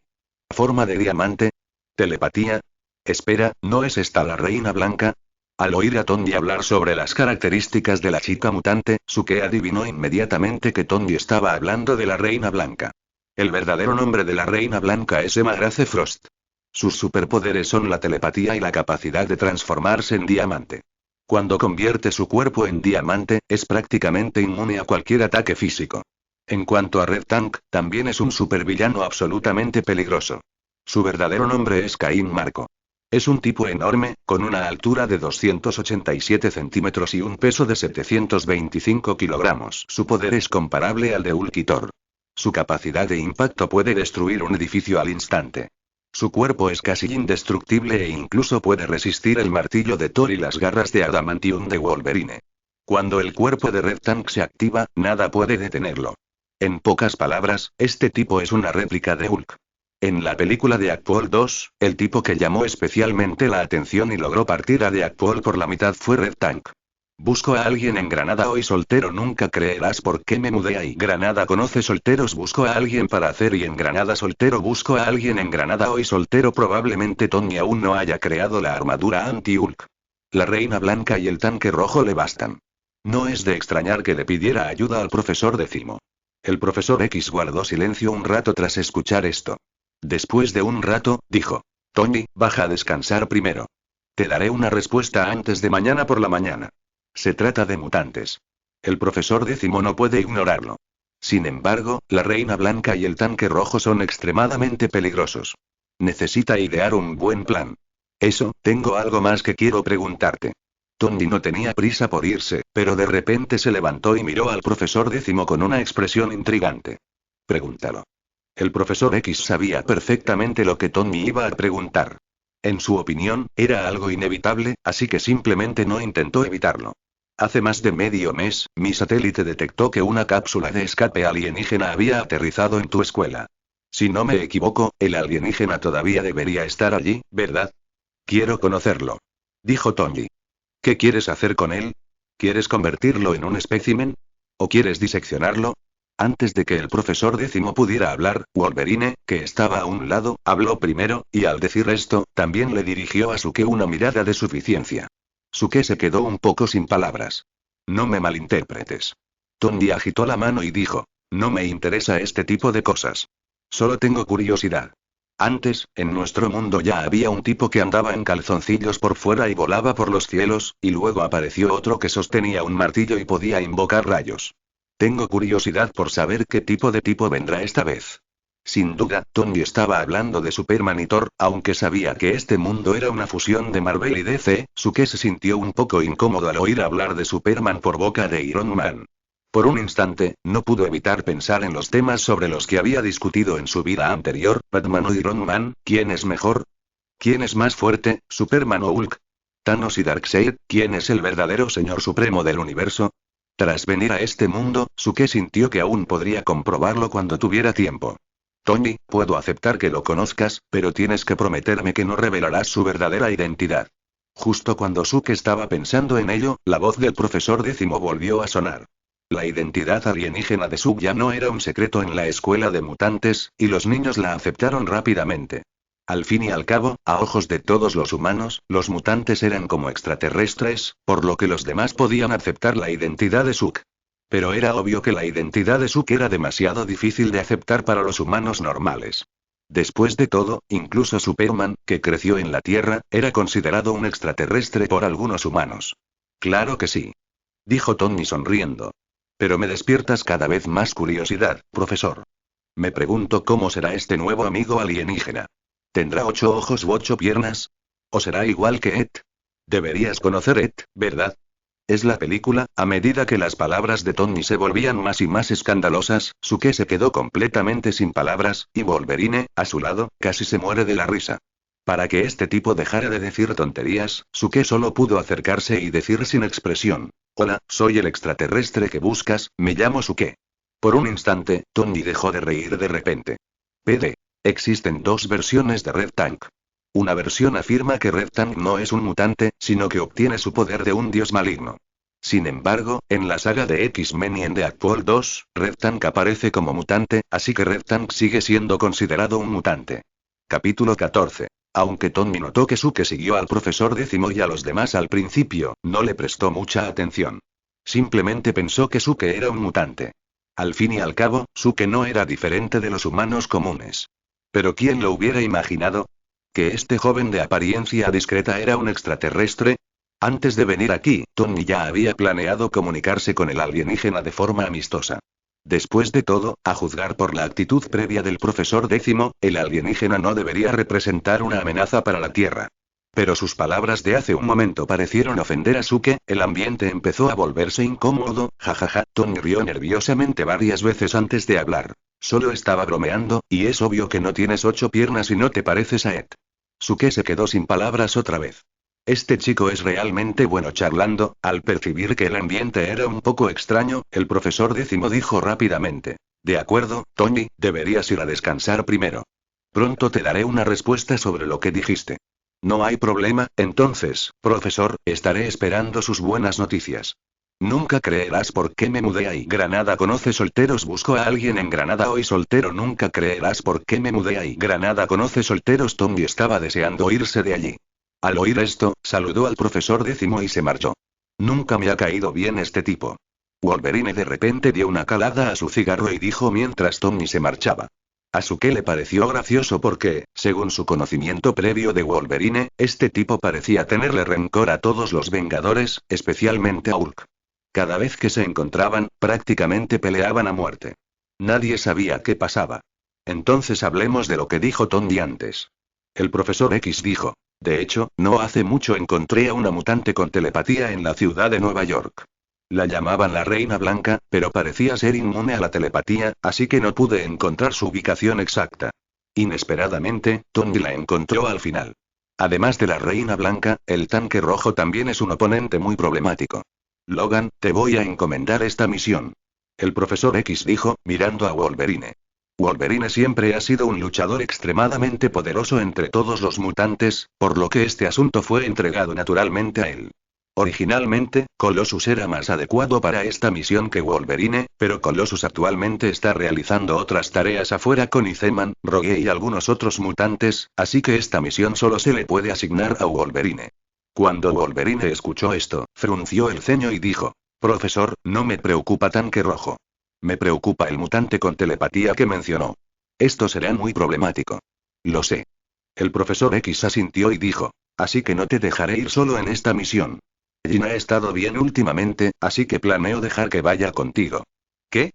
¿Forma de diamante? ¿Telepatía? Espera, ¿no es esta la Reina Blanca? Al oír a Tony hablar sobre las características de la chica mutante, Suke adivinó inmediatamente que Tony estaba hablando de la Reina Blanca. El verdadero nombre de la Reina Blanca es Emma Grace Frost. Sus superpoderes son la telepatía y la capacidad de transformarse en diamante. Cuando convierte su cuerpo en diamante, es prácticamente inmune a cualquier ataque físico. En cuanto a Red Tank, también es un supervillano absolutamente peligroso. Su verdadero nombre es Caín Marco. Es un tipo enorme, con una altura de 287 centímetros y un peso de 725 kilogramos. Su poder es comparable al de Hulk-Thor. Su capacidad de impacto puede destruir un edificio al instante. Su cuerpo es casi indestructible e incluso puede resistir el martillo de Thor y las garras de adamantium de Wolverine. Cuando el cuerpo de Red Tank se activa, nada puede detenerlo. En pocas palabras, este tipo es una réplica de Hulk. En la película de Deadpool 2, el tipo que llamó especialmente la atención y logró partir a Deadpool por la mitad fue Red Tank. Busco a alguien en Granada hoy soltero, nunca creerás por qué me mudé ahí. Granada conoce solteros, busco a alguien para hacer y en Granada soltero busco a alguien en Granada hoy soltero. Probablemente Tony aún no haya creado la armadura anti-Hulk. La Reina Blanca y el tanque rojo le bastan. No es de extrañar que le pidiera ayuda al profesor Décimo. El profesor X guardó silencio un rato tras escuchar esto. Después de un rato, dijo: Tony, baja a descansar primero. Te daré una respuesta antes de mañana por la mañana. Se trata de mutantes. El profesor Décimo no puede ignorarlo. Sin embargo, la Reina Blanca y el tanque rojo son extremadamente peligrosos. Necesita idear un buen plan. Tengo algo más que quiero preguntarte. Tony no tenía prisa por irse, pero de repente se levantó y miró al profesor Décimo con una expresión intrigante. Pregúntalo. El profesor X sabía perfectamente lo que Tony iba a preguntar. En su opinión, era algo inevitable, así que simplemente no intentó evitarlo. Hace más de medio mes, mi satélite detectó que una cápsula de escape alienígena había aterrizado en tu escuela. Si no me equivoco, el alienígena todavía debería estar allí, ¿verdad? Quiero conocerlo. Dijo Tony. ¿Qué quieres hacer con él? ¿Quieres convertirlo en un espécimen? ¿O quieres diseccionarlo? Antes de que el profesor Décimo pudiera hablar, Wolverine, que estaba a un lado, habló primero, y al decir esto, también le dirigió a Suke una mirada de suficiencia. Suke se quedó un poco sin palabras. No me malinterpretes. Tony agitó la mano y dijo: no me interesa este tipo de cosas. Solo tengo curiosidad. Antes, en nuestro mundo ya había un tipo que andaba en calzoncillos por fuera y volaba por los cielos, y luego apareció otro que sostenía un martillo y podía invocar rayos. Tengo curiosidad por saber qué tipo de tipo vendrá esta vez. Sin duda, Tony estaba hablando de Superman y Thor, aunque sabía que este mundo era una fusión de Marvel y DC. Suke se sintió un poco incómodo al oír hablar de Superman por boca de Iron Man. Por un instante, no pudo evitar pensar en los temas sobre los que había discutido en su vida anterior: Batman o Iron Man, ¿quién es mejor? ¿Quién es más fuerte, Superman o Hulk? Thanos y Darkseid, ¿quién es el verdadero señor supremo del universo? Tras venir a este mundo, Suke sintió que aún podría comprobarlo cuando tuviera tiempo. Tony, puedo aceptar que lo conozcas, pero tienes que prometerme que no revelarás su verdadera identidad. Justo cuando Suke estaba pensando en ello, la voz del profesor Décimo volvió a sonar. La identidad alienígena de Suke ya no era un secreto en la escuela de mutantes, y los niños la aceptaron rápidamente. Al fin y al cabo, a ojos de todos los humanos, los mutantes eran como extraterrestres, por lo que los demás podían aceptar la identidad de Suke. Pero era obvio que la identidad de Suke era demasiado difícil de aceptar para los humanos normales. Después de todo, incluso Superman, que creció en la Tierra, era considerado un extraterrestre por algunos humanos. Claro que sí. Dijo Tony sonriendo. Pero me despiertas cada vez más curiosidad, profesor. Me pregunto cómo será este nuevo amigo alienígena. ¿Tendrá 8 ojos u 8 piernas? ¿O será igual que Ed? Deberías conocer Ed, ¿verdad? Es la película. A medida que las palabras de Tony se volvían más y más escandalosas, Suke se quedó completamente sin palabras, y Wolverine, a su lado, casi se muere de la risa. Para que este tipo dejara de decir tonterías, Suke solo pudo acercarse y decir sin expresión: hola, soy el extraterrestre que buscas, me llamo Suke. Por un instante, Tony dejó de reír de repente. PD. Existen dos versiones de Red Tank. Una versión afirma que Red Tank no es un mutante, sino que obtiene su poder de un dios maligno. Sin embargo, en la saga de X-Men y en Deadpool 2, Red Tank aparece como mutante, así que Red Tank sigue siendo considerado un mutante. Capítulo 14. Aunque Tony notó que Suke siguió al profesor Décimo y a los demás al principio, no le prestó mucha atención. Simplemente pensó que Suke era un mutante. Al fin y al cabo, Suke no era diferente de los humanos comunes. Pero ¿quién lo hubiera imaginado? ¿Que este joven de apariencia discreta era un extraterrestre? Antes de venir aquí, Tony ya había planeado comunicarse con el alienígena de forma amistosa. Después de todo, a juzgar por la actitud previa del profesor Décimo, el alienígena no debería representar una amenaza para la Tierra. Pero sus palabras de hace un momento parecieron ofender a Suke. El ambiente empezó a volverse incómodo. Jajaja. Tony rió nerviosamente varias veces antes de hablar. Solo estaba bromeando, y es obvio que no tienes 8 piernas y no te pareces a Ed. Suke se quedó sin palabras otra vez. Este chico es realmente bueno charlando. Al percibir que el ambiente era un poco extraño, el profesor Décimo dijo rápidamente: De acuerdo, Tony, deberías ir a descansar primero. Pronto te daré una respuesta sobre lo que dijiste. No hay problema, entonces, profesor, estaré esperando sus buenas noticias. Nunca creerás por qué me mudé ahí. Granada conoce solteros. Busco a alguien en Granada hoy soltero. Nunca creerás por qué me mudé ahí. Granada conoce solteros. Tony estaba deseando irse de allí. Al oír esto, saludó al profesor décimo y se marchó. Nunca me ha caído bien este tipo. Wolverine de repente dio una calada a su cigarro y dijo mientras Tony se marchaba. A Suke le pareció gracioso porque, según su conocimiento previo de Wolverine, este tipo parecía tenerle rencor a todos los Vengadores, especialmente a Hulk. Cada vez que se encontraban, prácticamente peleaban a muerte. Nadie sabía qué pasaba. Entonces hablemos de lo que dijo Tony antes. El profesor X dijo. De hecho, no hace mucho encontré a una mutante con telepatía en la ciudad de Nueva York. La llamaban la Reina Blanca, pero parecía ser inmune a la telepatía, así que no pude encontrar su ubicación exacta. Inesperadamente, Tony la encontró al final. Además de la Reina Blanca, el tanque rojo también es un oponente muy problemático. Logan, te voy a encomendar esta misión. El profesor X dijo, mirando a Wolverine. Wolverine siempre ha sido un luchador extremadamente poderoso entre todos los mutantes, por lo que este asunto fue entregado naturalmente a él. Originalmente, Colossus era más adecuado para esta misión que Wolverine, pero Colossus actualmente está realizando otras tareas afuera con Iceman, Rogue y algunos otros mutantes, así que esta misión solo se le puede asignar a Wolverine. Cuando Wolverine escuchó esto, frunció el ceño y dijo, profesor, no me preocupa Tanque Rojo. Me preocupa el mutante con telepatía que mencionó. Esto será muy problemático. Lo sé. El profesor X asintió y dijo, así que no te dejaré ir solo en esta misión. Jean ha estado bien últimamente, así que planeo dejar que vaya contigo. ¿Qué?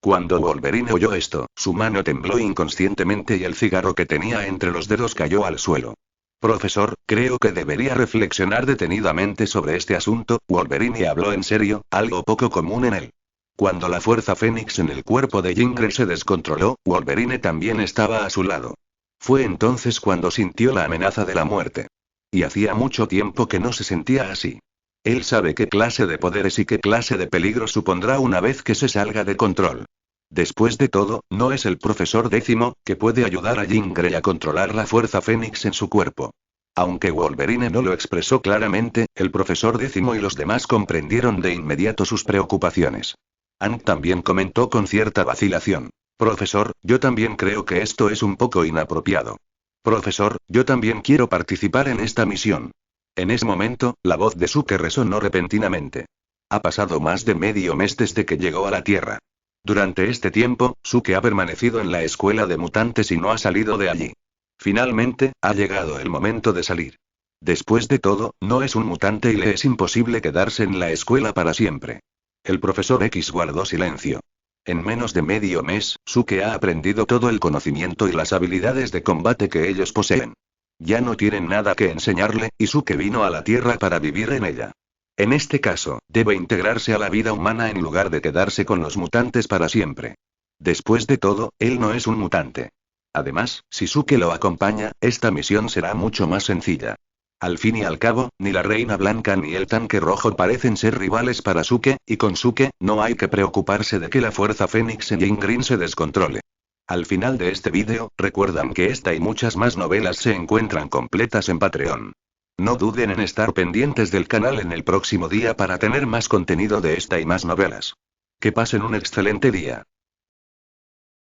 Cuando Wolverine oyó esto, su mano tembló inconscientemente y el cigarro que tenía entre los dedos cayó al suelo. Profesor, creo que debería reflexionar detenidamente sobre este asunto. Wolverine habló en serio, algo poco común en él. Cuando la fuerza Fénix en el cuerpo de Jean Grey se descontroló, Wolverine también estaba a su lado. Fue entonces cuando sintió la amenaza de la muerte. Y hacía mucho tiempo que no se sentía así. Él sabe qué clase de poderes y qué clase de peligro supondrá una vez que se salga de control. Después de todo, no es el profesor décimo, que puede ayudar a Jean Grey a controlar la fuerza Fénix en su cuerpo. Aunque Wolverine no lo expresó claramente, el profesor décimo y los demás comprendieron de inmediato sus preocupaciones. Ant también comentó con cierta vacilación. Profesor, yo también creo que esto es un poco inapropiado. Profesor, yo también quiero participar en esta misión. En ese momento, la voz de Suke resonó repentinamente. Ha pasado más de medio mes desde que llegó a la Tierra. Durante este tiempo, Suke ha permanecido en la escuela de mutantes y no ha salido de allí. Finalmente, ha llegado el momento de salir. Después de todo, no es un mutante y le es imposible quedarse en la escuela para siempre. El profesor X guardó silencio. En menos de medio mes, Suke ha aprendido todo el conocimiento y las habilidades de combate que ellos poseen. Ya no tienen nada que enseñarle, y Suke vino a la Tierra para vivir en ella. En este caso, debe integrarse a la vida humana en lugar de quedarse con los mutantes para siempre. Después de todo, él no es un mutante. Además, si Suke lo acompaña, esta misión será mucho más sencilla. Al fin y al cabo, ni la Reina Blanca ni el Tanque Rojo parecen ser rivales para Suke, y con Suke, no hay que preocuparse de que la fuerza Fénix en Jean Grey se descontrole. Al final de este vídeo, recuerdan que esta y muchas más novelas se encuentran completas en Patreon. No duden en estar pendientes del canal en el próximo día para tener más contenido de esta y más novelas. Que pasen un excelente día.